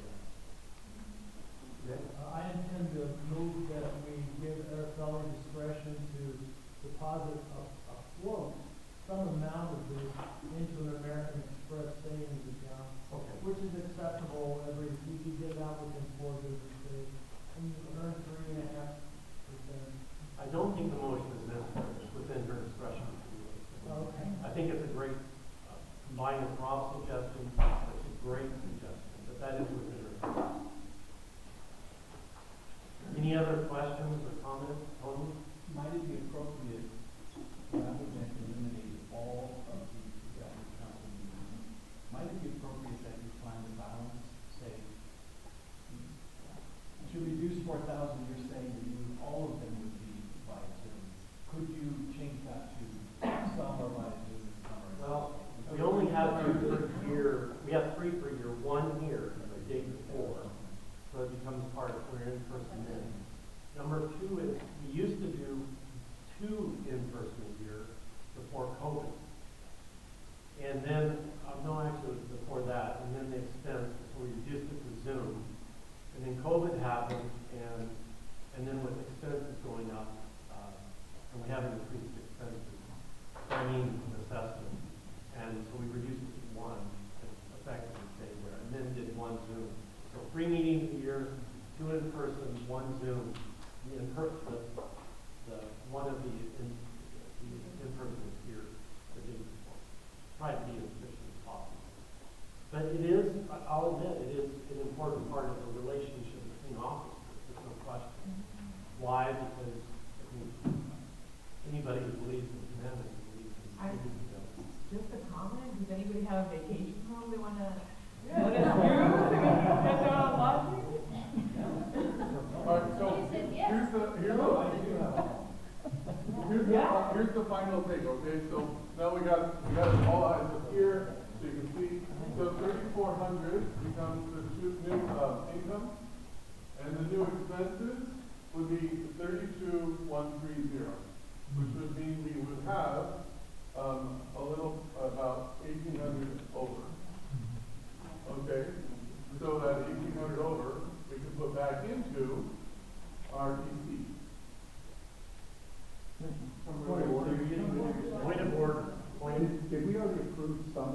yet. I intend to move that we give Araceli discretion to deposit a float, some amount of this into an American Express savings account, Okay. which is acceptable you can get out within 4 business days, and you earn 3.5%. I don't think the motion is necessary, it's within her discretion. Okay. I think it's a great, combined with Rob's suggestion, it's a great suggestion, but that is within her discretion. Any other questions or comments, Tony? Might it be appropriate, rather than eliminate all of the executive council meetings, might it be appropriate that you find a balance, say, to reduce 4,000, you're saying that all of them would be by Zoom. Could you change that to some are by Zoom and some are? Well, we only have 2 per year, we have 3 per year, 1 here, the day before, so it becomes part of, we're in person then. Number 2 is, we used to do 2 in-person a year before COVID. And then, no, actually, it was before that, and then the expense, so we reduced it to Zoom. And then COVID happened, and then with expenses going up, and we haven't increased expenses, I mean, assessment. And so we reduced it to 1, and effectively stayed there, and then did 1 Zoom. So 3 meetings a year, 2 in person, 1 Zoom. The one of the in-person is here the day before. Try to be as efficient as possible. But it is, I'll admit, it is an important part of the relationship between officers. There's no question. Why? Because anybody who believes in commandments believes in together. Just a comment, does anybody have a vacation home they wanna let us through? That's our lodging? All right, so here's the final thing, okay? So now we got all eyes up here, so you can see. So 3,400 becomes the new income, and the new expenses would be 32,130.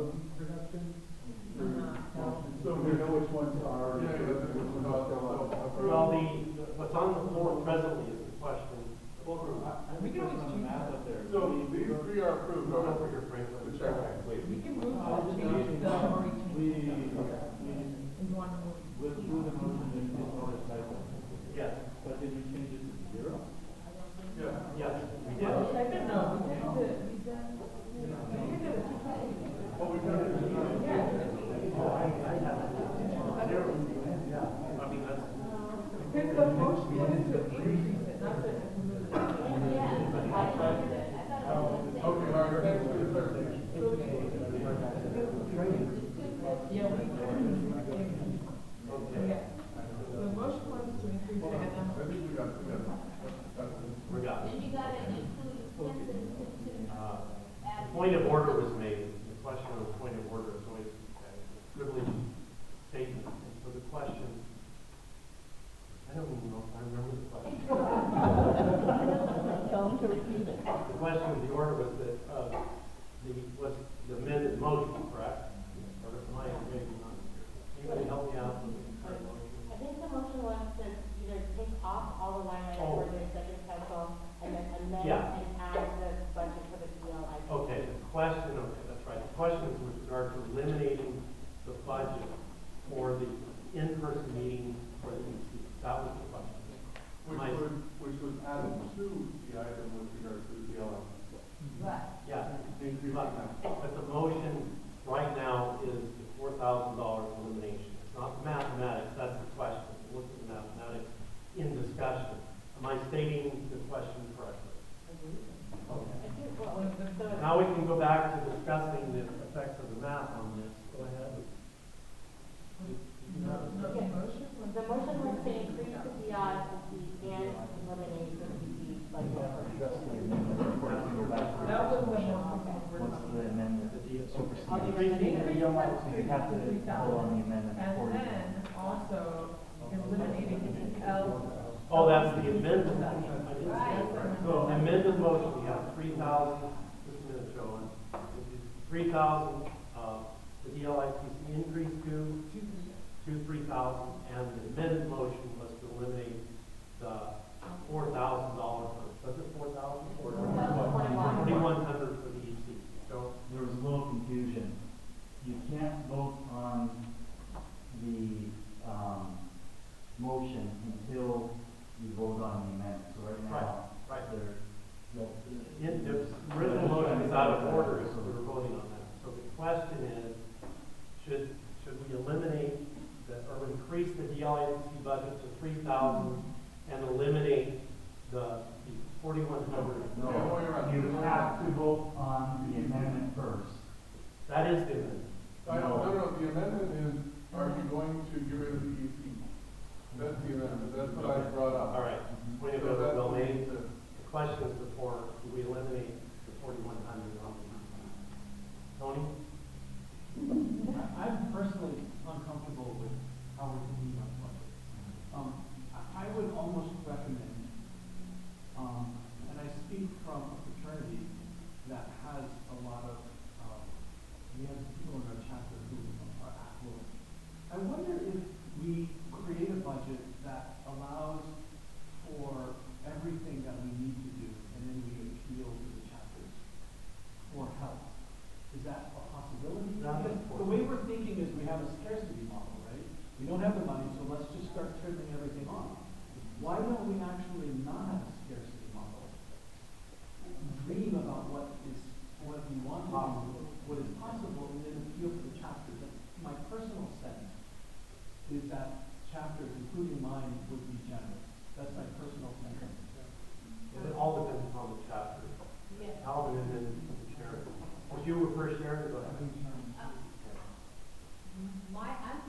book production? So we know which ones are, Yeah, yeah, which ones are still up. Well, what's on the floor presently is the question. I We think can there's always on the change map that. up there. So these three are approved, Go right? over here, Franklin. The check. Wait, We can move Uh, to change the already changed. And you want to move? withdrew the motion to increase motorcycle, Yes, but did we change it to zero? Yeah. yes, we did. No, we did the, we did the 220. What we got is, I have it. Zero. Yeah, I mean, that's. Because the motion was to increase it, not to remove it. okay, all right, thanks for the clarification. Yeah, we yeah. The motion was to increase it, and I then think we got it. We got it. Then you gotta include expenses to add. Point of order was made. The question of the point of order is always a privileged statement. And so the question, I don't even know if I remember the question. Tell them to repeat it. The question of the order was that, was the amended motion, correct? Or am I maybe not? Anybody help me out with the current motion? I think the motion was to either take off all the line items for the executive council and then amend Yeah. and add the budget for the CLI. Okay, the question, okay, that's right. The question is with regard to eliminating the budget for the in-person meeting for the EC. That was the question. Which was added to the item with regard to the DLI. Right. Yeah, Increasing that. but the motion right now is the $4,000 elimination. It's not mathematics, that's the question. Look at the mathematics in discussion. Am I stating the question correctly? Okay. I think, well, so Now we can go back to discussing the effects of the math on this. Go ahead. no, the motion was. the motion was to increase the DICC and eliminate the CC budget. That was the motion. What's the amendment? Increasing the You have to vote on the amendment before And you. then also eliminating L. Oh, that's the amendment motion. I didn't see it right. So amended motion, we have 3,000, just a minute, Joe. 3,000, the DLICC increase to 3,000, and the amended motion was to eliminate the $4,000. Was it 4,000? 4,100 for the EC. So, There was a little confusion. You can't vote on the, motion until you vote on the amendment. So right now, right. there, the original motion is out of order, so we're voting on that. So the question is, should we eliminate or increase the DLIC budget to 3,000 and eliminate the 4,100? no, you have to vote on the amendment first. That is the amendment. No, the amendment is, are you going to get rid of the EC? That's the amendment, that's what I brought up. All right. Point of So order, that's well what made. it says. The question is before, do we eliminate the 4,100 on the Tony? I'm personally uncomfortable with how we're thinking about the budget. I would almost recommend, and I speak from a fraternity that has a lot of, we have people in our chapter who are affluent. I wonder if we create a budget that allows for everything that we need to do, and then we appeal to the chapters for help. Is that a possibility? Because the way we're thinking is we have a scarcity model, right? We don't have the money, so let's just start trimming everything off. Why don't we actually not have a scarcity model? Dream about what we want to do, what is possible, and then appeal to the chapters. And my personal sense is that chapters, including mine, would be generous. That's my personal sense. And it all depends upon the chapter. Yes. Alvin and then Sharon. If you were first, Sharon, go ahead. I'm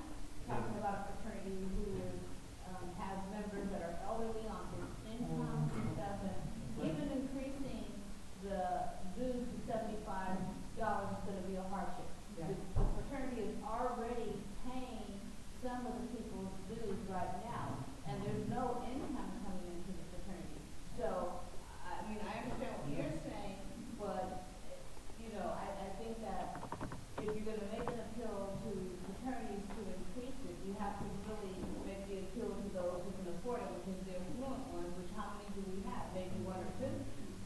talking about a fraternity who is, has members that are elderly on fixed income and stuff, and even increasing the dues to $75 is gonna be a hardship. The fraternity is already paying some of the people's dues right now, and there's no you're gonna make an appeal to attorneys to increase it, you have to really make the appeal to those who can afford it, which is the affluent ones, which how many do we have? Maybe one or two,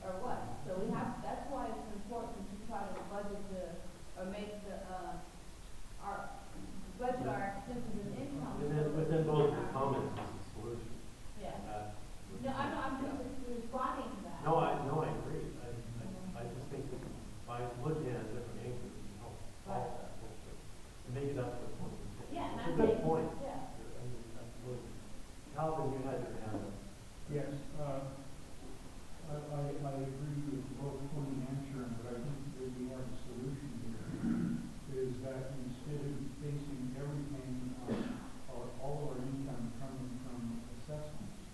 or what? So we have, that's why it's important to try to budget or make budget our expenses and income. Within both the comments is the solution. Yeah. Uh, I'm just responding to that. No, I agree. I just think that by looking at different angles, we can help solve that. And maybe that's what point is. Yeah, and It's a I good think- point. yeah. I mean, absolutely. Calvin, you had your hand up. Yes, I agree with both Tony and Sharon, but I think that we have a solution here. Is that instead of basing everything on all of our income coming from assessments,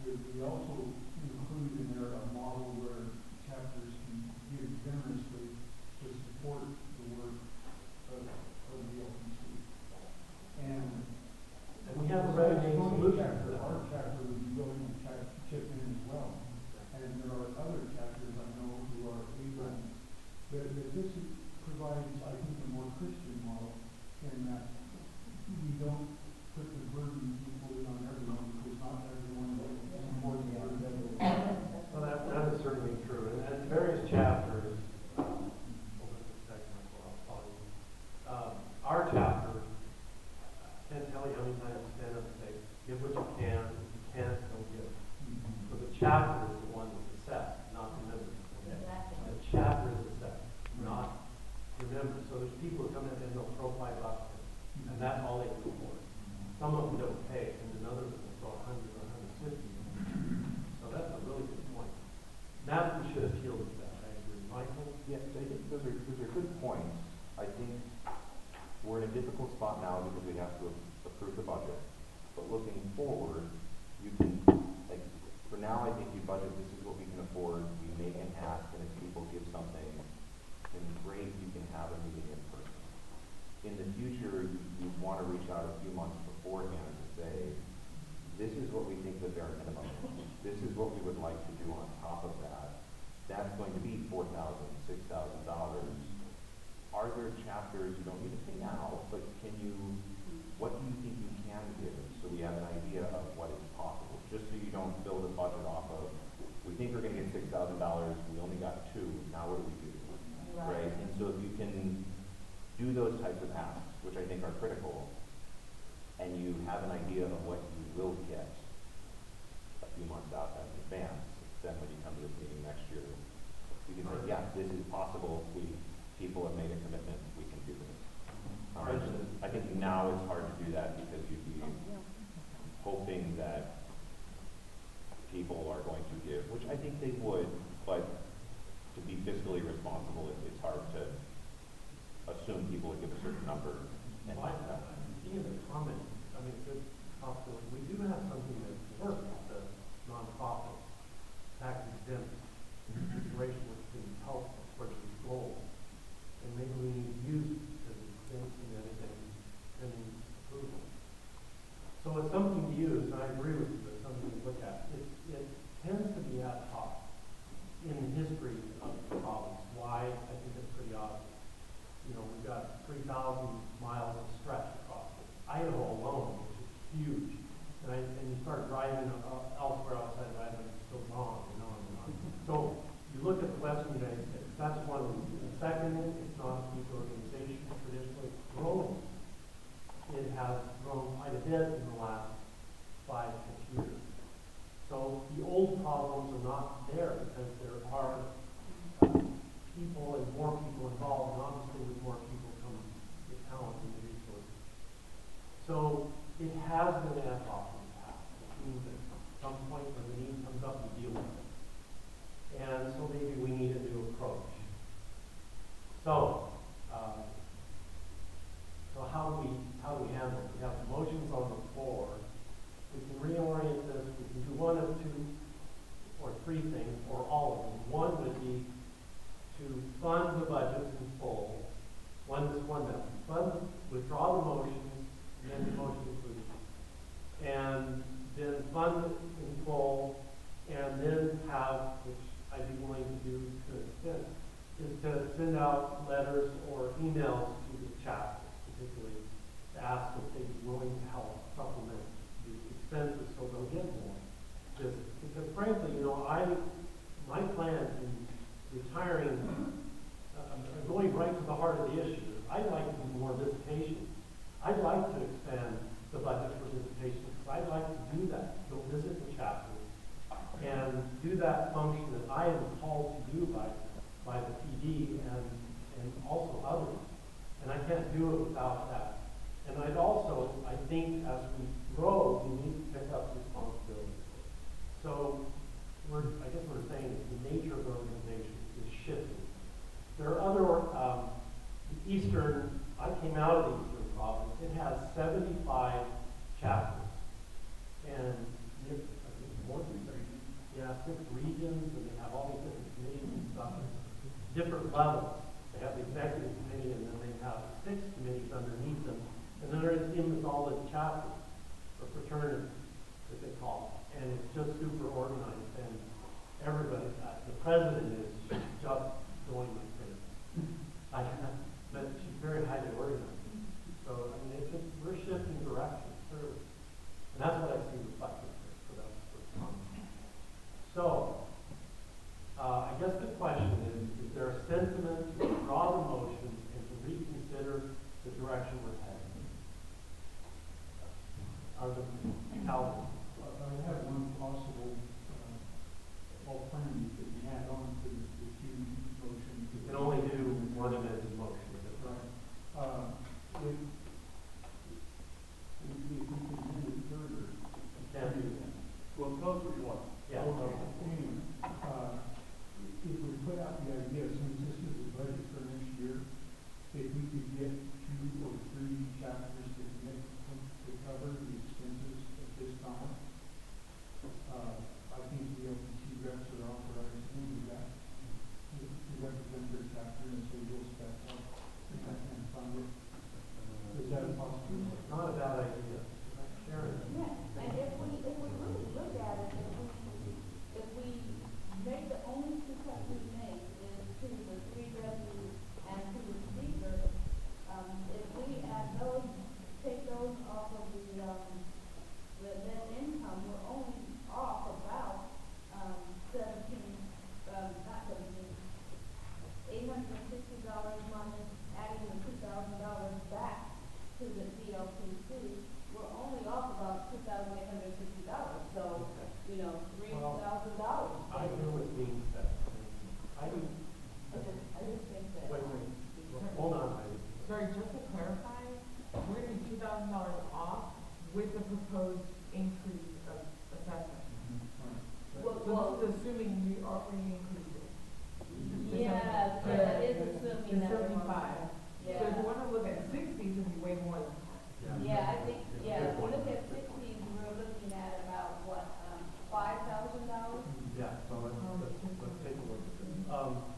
that we also include in there a model where chapters can give generously to support the work of the LPC. And we have a revenue solution chapter, for that. our chapter would be willing to chip in as well. And there are other chapters I know who are able, that this provides, I think, a more Christian model in that we don't put the burden equally on everyone, because not everyone will support the other level. Well, that is certainly true. And various chapters, hold on a second, I'll call you. Our chapter, can't tell you how many times I stand up and say, give what you can, if you can't, don't give. So the chapter is the one that's assessed, not the members. Exactly. The chapter is assessed, not the members. So there's people who come in and they'll throw $5 in, and that's all they can afford. Some of them don't pay, and then others will throw 100 or 150. So that's a really good point. That we should appeal to that, I agree. Michael? Yes, I think those are good points. I think we're in a difficult spot now because we have to approve the budget. But looking forward, you can, like, for now, I think you budget, this is what we can afford, we make an ask, and if people give something, then great, you can have a meeting in person. In the future, you want to reach out a few months beforehand and say, this is what we think the bare minimum is. This is what we would like to do on top of that. That's going to be $4,000, $6,000. Are there chapters, you don't need to say now, but what do you think you can give? So we have an idea of what is possible, just so you don't build a budget off of, we think we're going to get $6,000, we only got 2, now what do we do? Right? And so if you can do those types of asks, which I think are critical, and you have an idea of what you will get a few months out in advance, then when you come to this meeting next year, you can say, yeah, this is possible, people have made a commitment, we can do this. I think now it's hard to do that because you'd be hoping that people are going to give, which I think they would, but to be fiscally responsible, it's hard to assume people would give a certain number. And like that. Speaking of the comment, I mean, good possibility. We do have something that works with the nonprofit tax exempt situation, which can help towards these goals. And maybe we need to use it as exempt and anything pending approval. So it's something to use, and I agree with you, it's something to look at. It tends to be ad hoc in the history of the province. Why? I think it's pretty obvious. You know, we've got 3,000 miles of stretch across it. Idaho alone, which is huge. And you start driving elsewhere outside of Idaho, it's still gone, and on and on. So you look at the Western United States, that's one of them. The second, it's not a huge organization, traditionally it's growing. It has grown quite a bit in the last 5-6 years. So the old problems are not there because there are people and more people involved, and obviously with more people comes the talent and the resources. So it has been ad hoc in the past, which means that at some point when the need comes up, we deal with it. And so maybe we need a new approach. So, how do we handle it? We have motions on the floor. We can reorient this. We can do one of 2 or 3 things, or all of them. One would be to fund the budgets in full. One method. Withdraw the motions, and then the motion inclusion. And then fund it in full, and then have, which I'd be willing to do to an extent, is to send out letters or emails to chapters, particularly to ask if they'd be willing to help supplement the expenses so they'll get more visits. Because frankly, my plan in retiring, going right to the heart of the issue, is I'd like to do more visitation. I'd like to expand the budget for visitation, because I'd like to do that, go visit the chapters, and do that function that I am called to do by the PD and also others. And I can't do it without that. And I think as we grow, we need to pick up responsibility. So I guess we're saying that the nature of the organization is shifting. There are other, I came out of the Eastern Province. It has 75 chapters. And more than 6 regions, and they have all these different committees and stuff, different levels. They have the executive committee, and then they have 6 committees underneath them, and then there's all the chapters, or fraternities, as they call it. And it's just super organized, and everybody, the president is just joined my favorite. But she's very highly organized. So, we're shifting direction, clearly. And that's what I see reflected here, so that's what's coming. So, I guess the question is there a sentiment to withdraw the motion and to reconsider the direction we're heading? Are the Calvin? I have one possible alternative that we add on to the two motions. You can only do one amended motion. Right. If we can amend it further, Can't do that. Well, tell us what you want. Yeah. Anyway, if we put out the idea, since this is the budget for next year, if we could get 2 or 3 chapters to commit to cover the expenses at this time, I think the LPC reps are authorized to do that, to represent their chapter, and so we'll step up and fund it. Is that a possibility? Not a bad idea. Sharon? Yeah, and if we really look at it, if we make the only 2 cuts we make is to the 3 deputies and to the speaker, if we add those, take those off of the net income, we're only off about, $860 minus adding the $2,000 back to the DLPC, we're only off about $2,860. So, $3,000. I hear what's being said. I just think that. wait. Hold on, Heidi. Sorry, just to clarify, we're gonna be $2,000 off with the proposed increase of assessment. So this is assuming we already increased it. Yeah, that is assuming that. 75. Yeah. So if you wanna look at 60, it's gonna be way more than that. Yeah, I think, if we look at 60s, we're looking at about, $5,000? Yeah, so let's take a look at this.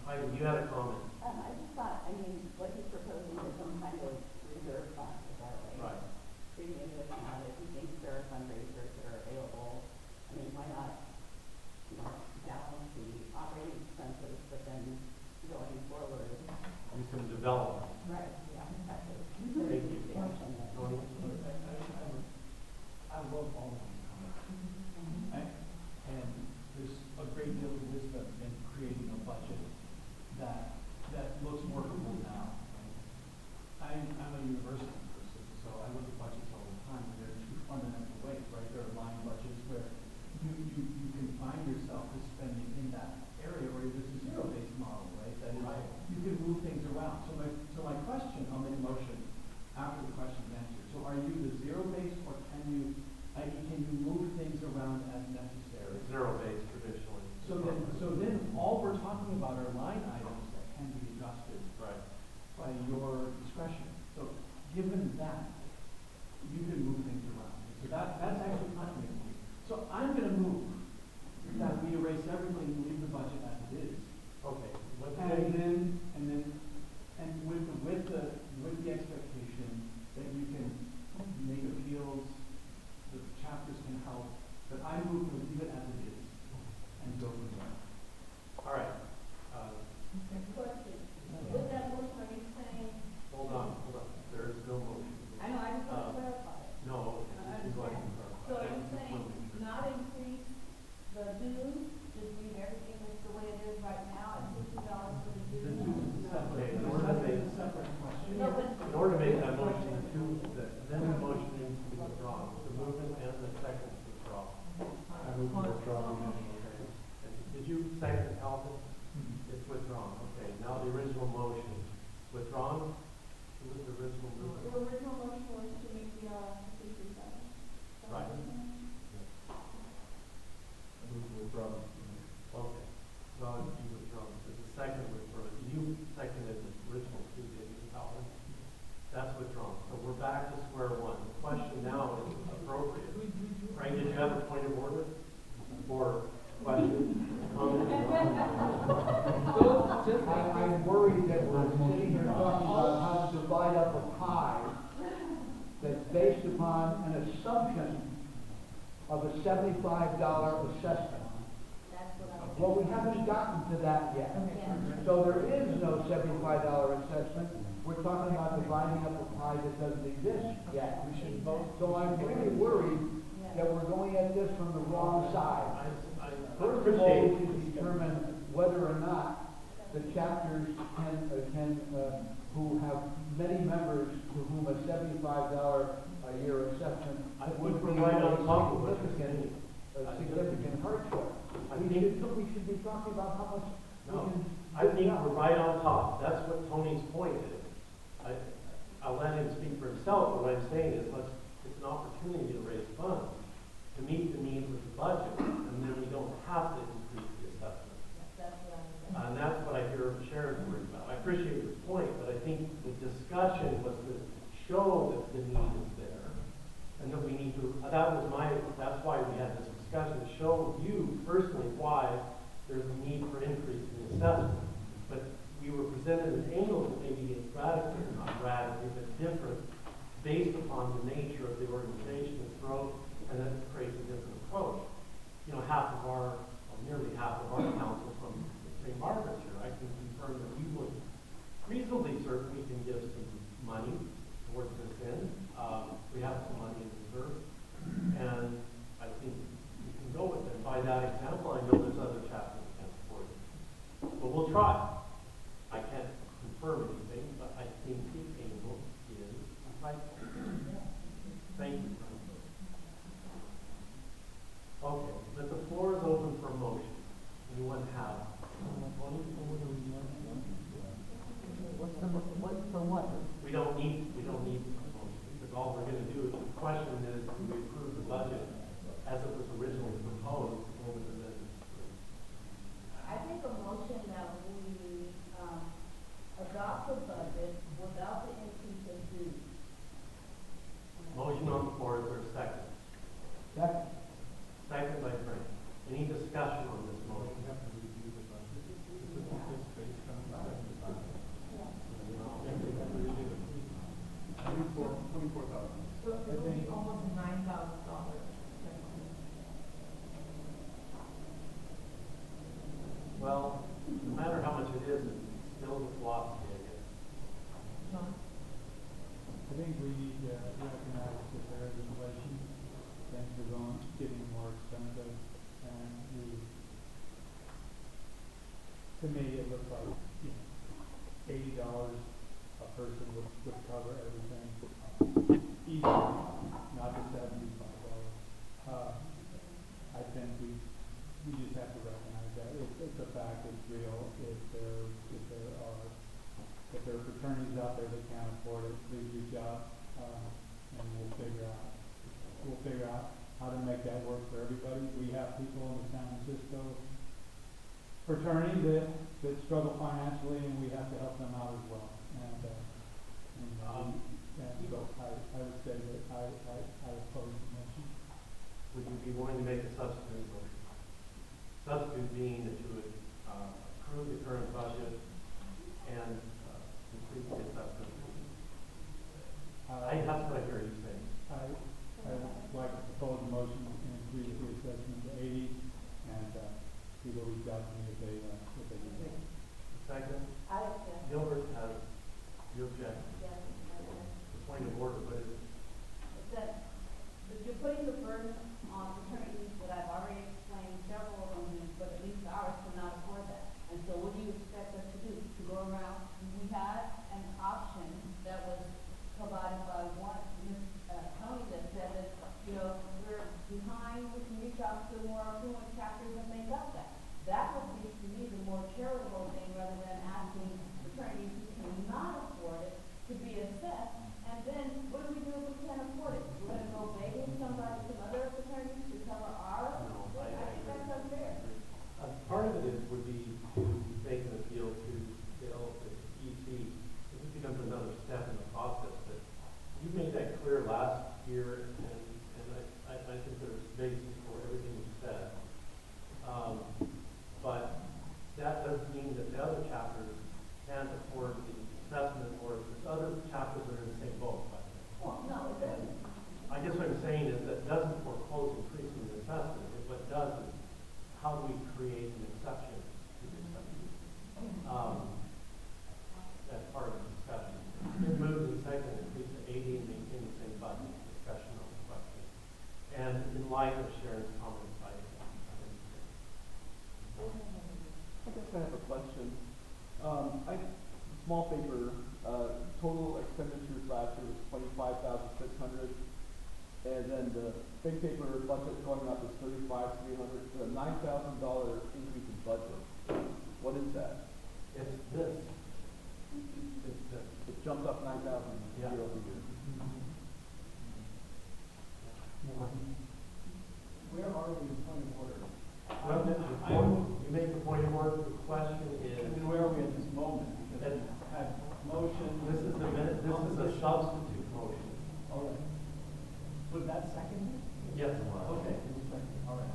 Heidi, you had a comment. I just thought, what he's proposing is some kind of reserve fund, is that right? Right. Premium account, if he thinks there are fundraisers that are available, why not, balance the operating expenses, but then going forward. Do some development. Right, yeah, exactly. Thank you. Tony? I love all of these comments. And there's a great deal of wisdom in creating a budget that looks workable now. I'm a university person, so I look at budgets all the time, and there are 2 fundamental ways, right? There are line budgets where you can find yourself as spending in that area, or there's a zero-based model, right? That is, you can move things around. So my question, I'll make a motion after the question is answered. So are you the zero-based, or can you move things around as necessary? Zero-based traditionally. So then all we're talking about are line items that can be adjusted by your discretion. So given that, you can move things around. So that's actually fascinating to me. So I'm going to move that we erase everything and leave the budget as it is. Okay. And with the expectation that you can make appeals, the chapters can help, but I move to leave it as it is and go from there. All right. Question. With that motion, are you saying? Hold on. were to make that motion then the motion needs to be withdrawn, the movement and the second withdraw. I move to withdraw the motion. Did you second Alvin? It's withdrawn, okay, now the original motion, withdrawn? Who was the original The motion? original motion was to make the, 53,000. Right. I move to withdraw the Okay, well, you withdrawn, but the second withdraw, you seconded the original too, didn't you, Alvin? That's withdrawn, so we're back to square one. The question now is appropriate. Frank, did you have a point of order? Or question? I'm worried that we're sitting here talking about how to divide up a pie that's based upon an assumption of a $75 assessment. That's what I'm. Well, we haven't gotten to that yet. So there is no $75 assessment. We're talking about dividing up a pie that doesn't exist yet. We should vote. So I'm really worried that we're going at this from the wrong side. First of all, we should determine whether or not the chapters who have many members to whom a $75 a year assessment would be a significant hardship. We should be talking about how much we No, can. I think we're right on top. That's what Tony's point is. I'll let him speak for himself, but what I'm saying is it's an opportunity to raise funds to meet the needs of the budget, and then we don't have to increase the assessment. That's what I'm saying. And that's what I hear Sharon's worried about. I appreciate your point, but I think the discussion was to show that the need is there, and that we need to, that's why we had this discussion, to show you personally why there's a need for increase in the assessment. But we were presented an angle that maybe is radically, not radically, but different, based upon the nature of the organization, its growth, and that creates a different approach. You know, nearly half of our council from St. Margaret's here, I can confirm that we would reasonably certain we can give some money towards this end. We have some money in reserve, and I think we can go with it. By that example, I know there's other chapters that can't afford it. But we'll try. I can't confirm anything, but I think the angle is right. Thank you. Okay, but the floor is open for motion. Anyone have? What's for what? We don't need a motion, because all we're gonna do is, the question is, do we approve the budget as it was originally proposed over the minutes? I think a motion that we, adopt the budget without the increase in dues. Motion on the floor, is there a second? Second. Second by Frank. Any discussion on this motion? $24,000. So it would be almost $9,000. Well, no matter how much it is, it's still the philosophy, I guess. John? I think we need to recognize that there is inflation, things are getting more expensive, and to me, it looks like, $80 a person would cover everything easily, not the $75. I think we just have to recognize that it's a fact, it's real. If there are fraternities out there that can't afford it, please reach out, and we'll figure out how to make that work for everybody. We have people in the San Francisco fraternity that struggle financially, and we have to help them out as well. And so I would say that I oppose the motion. Would you be willing to make a substitute motion? Substitute being that you would approve the current budget and increase the assessment. That's what I hear you saying. I would like to propose a motion to increase the assessment to 80, and people reach out to me if they need it. Second, I object. Gilbert has, you object. Yes, I object. The point of order, but it's That you're putting the burden on fraternities that I've already explained, several of them, but at least ours gonna say both, by the way. Well, no, it doesn't. I guess what I'm saying is that it doesn't foreclose increasing the assessment. What it does is, how do we create an exception to the exception? That's part of the discussion. It moved and second, increase to 80 and maintain the same budget, discussion on the question. And in light of Sharon's comments, I guess I have a question. Small paper, total expenditures last year was 25,600, and then the big paper budget going up is 35,300. The $9,000 increase in budget. What is that? it's this. It's this. It jumped up 9,000 Yeah. year over year. Where are we in point of order? Well, you make the point of order. The question is, I mean, where are we at this moment? Because we had motion. this is a substitute motion. All right. Was that seconded? Yes, it was. Okay, it was seconded, all right.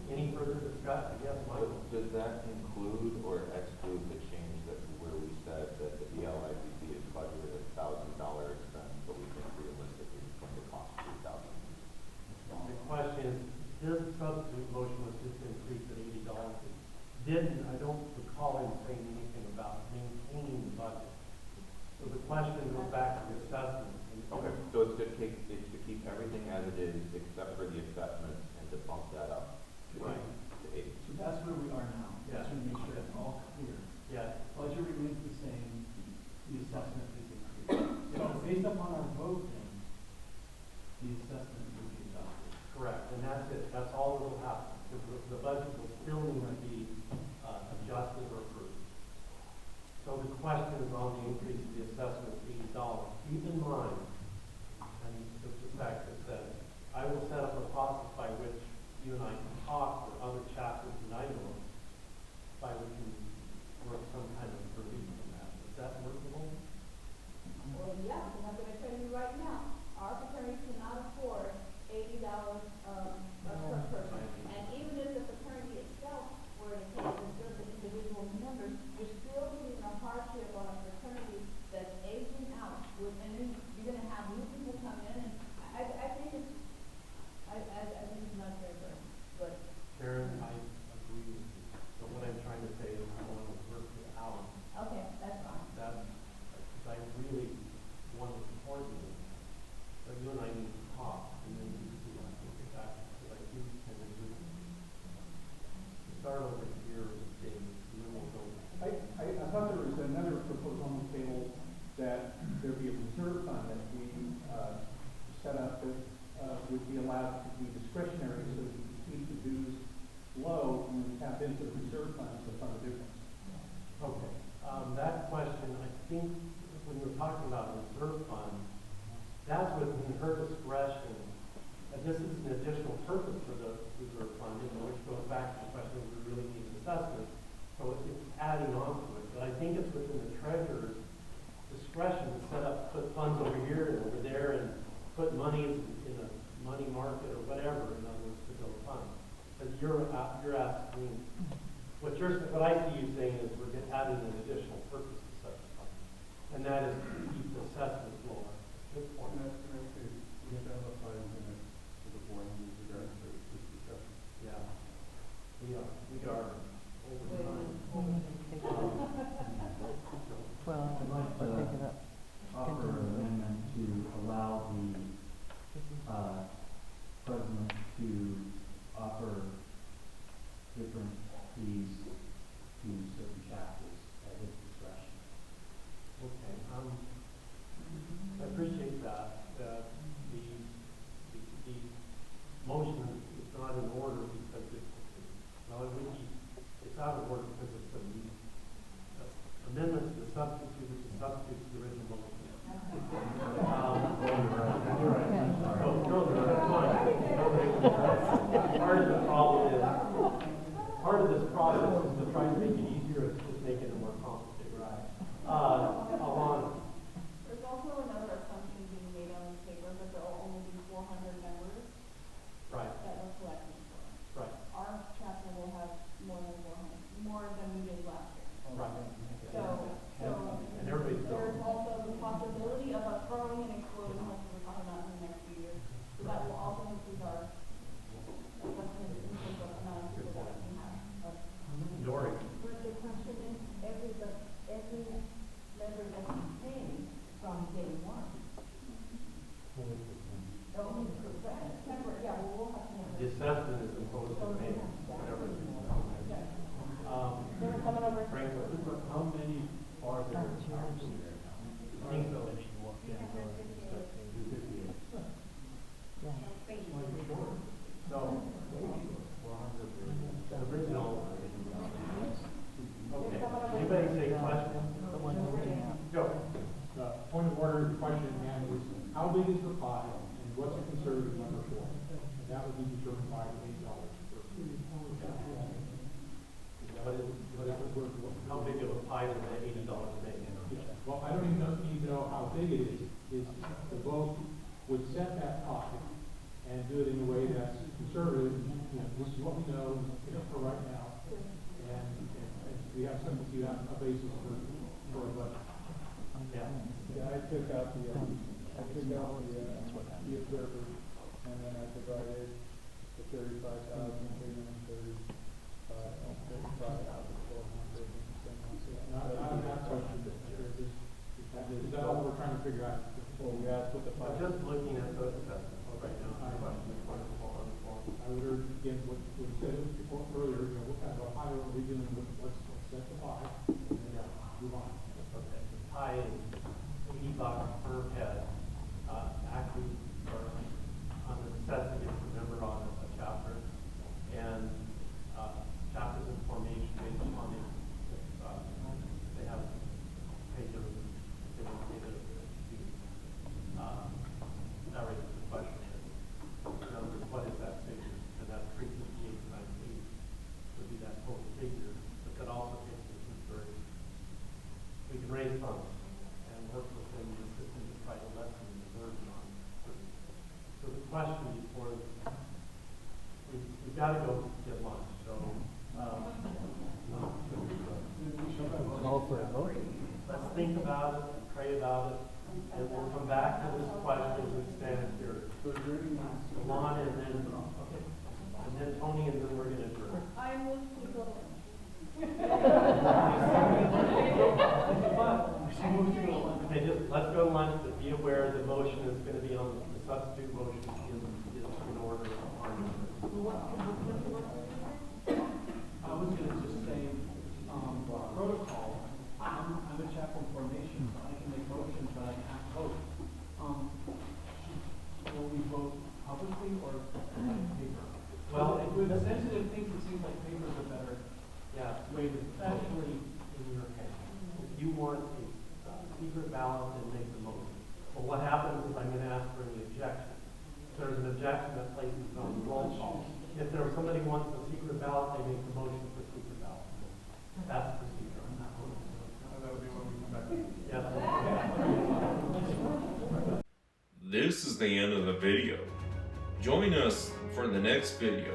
Any further discussion? Yes, Michael. Does that include or exclude the change that where we said that the ELIPC is budgeted $1,000 expense, but we think realistically it's going to cost $3,000? The question is, this substitute motion was just to increase at $80. It didn't, I don't recall him saying anything about maintaining the budget. So the question goes back to the assessment. Okay, so it's to keep everything as it is except for the assessment and to bump that up to Right. to 80. So that's where we are now. Yeah. Just to make sure it's all clear. Yeah. Budget remains the same, the assessment is increased. So based upon our vote then, the assessment will be adopted. Correct, and that's it. That's all that will happen. The budget will still need to be adjusted or approved. So the question is on the increase of the assessment of $80. Keep in mind, and just the fact that I will set up a process by which you and I can talk, or other chapters that I know of, by which we can work some kind of relief from that. Is that workable? Well, yeah, because I'm gonna tell you right now, our attorneys cannot afford $80 per person. And even if the fraternity itself were to take the individual members, you're still putting a hardship on a fraternity that's aging out, and then you're gonna have new people come in, and I think it's, I think it's not very good, but. Sharon, I agree with you. But what I'm trying to say is I want to work it out. Okay, that's fine. That's, because I really want to support you. But you and I need to talk, and then we can get back, because I do tend to just start over here with things, and then we'll go. I thought there was another proposal on the table that there be a reserve fund that we set up that would be allowed to be discretionary so that we can keep the dues low and then tap into the reserve funds to fund the difference. Okay, that question, I think, when we're talking about reserve fund, that's within her discretion. And this is an additional purpose for the reserve fund, which goes back to the question of we really need an assessment. So it's adding on to it. But I think it's within the treasurer's discretion to set up, put funds over here and over there, and put money in a money market or whatever, in other words, to build funds. But you're asking, what I see you saying is we're adding an additional purpose to such a fund. And that is to keep the assessments lower. Good point. Can I say, we have to have a 5 minutes for the board in regards to this discussion. Yeah. We are over time. Well, I'd like let's to take it up. offer an amendment to allow the president to offer different fees to certain chapters at his discretion. Okay, order the question at hand is, how big is the pie, and what's a conservative number for it? And that would be determined by the $8 per food. How big of a pie does that $80 make? Well, I don't even need to know how big it is the vote would set that pie and do it in a way that's conservative. You know, this is what we know, for right now, and we have something to see on a basis for a budget. Yeah, I took out the observer, and then I divided the 35,335, Not that question, is that all we're trying to figure out? well, we asked what the I'm just looking at those assessments right now. I would urge, again, what we said before earlier, you know, what kind of a pie are we dealing with? Let's set the pie, and then move on. Okay, the pie is $80 per head, actually, or on the necessity of a member on a chapter, and chapters in formation based upon the, they have paid their, they don't pay their dues. That raises the question is, in other words, what is that figure? And that 358,980 would be that total figure, but that also gets into consideration. We can raise funds and work within the system to try to lessen the burden on certain. So the question before, we've got to go get lunch, so. Call for a vote. Let's think about it, pray about it, and we'll come back to this question as we stand here. Lon and then Tony, and then we're going to adjourn. I move to go. Okay, just, let's go to lunch, but be aware the motion is going to be on, the substitute motion is in order. I was gonna just say, protocol, I'm a chaplain formation, so I can make motions, but I can't vote. Will we vote publicly or on paper? Well, with sensitive things, it seems like paper is a better way to. Especially in your case. If you want a secret ballot, then make the motion. Well, what happens is I'm going to ask for any objection. If there's an objection, that places it on the roll call. If there somebody wants a secret ballot, they make the motion for secret ballot. That's the procedure. That would be when we come back. Yes. This is the end of the video. Join us for the next video.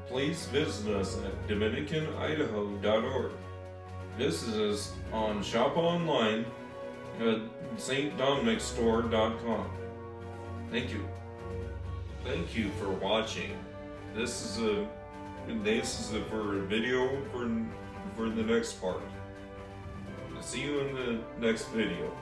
Please visit us at dominicanidaho.org. This is on shop online at stdominicstore.com. Thank you. Thank you for watching. This is for a video for the next part. See you in the next video.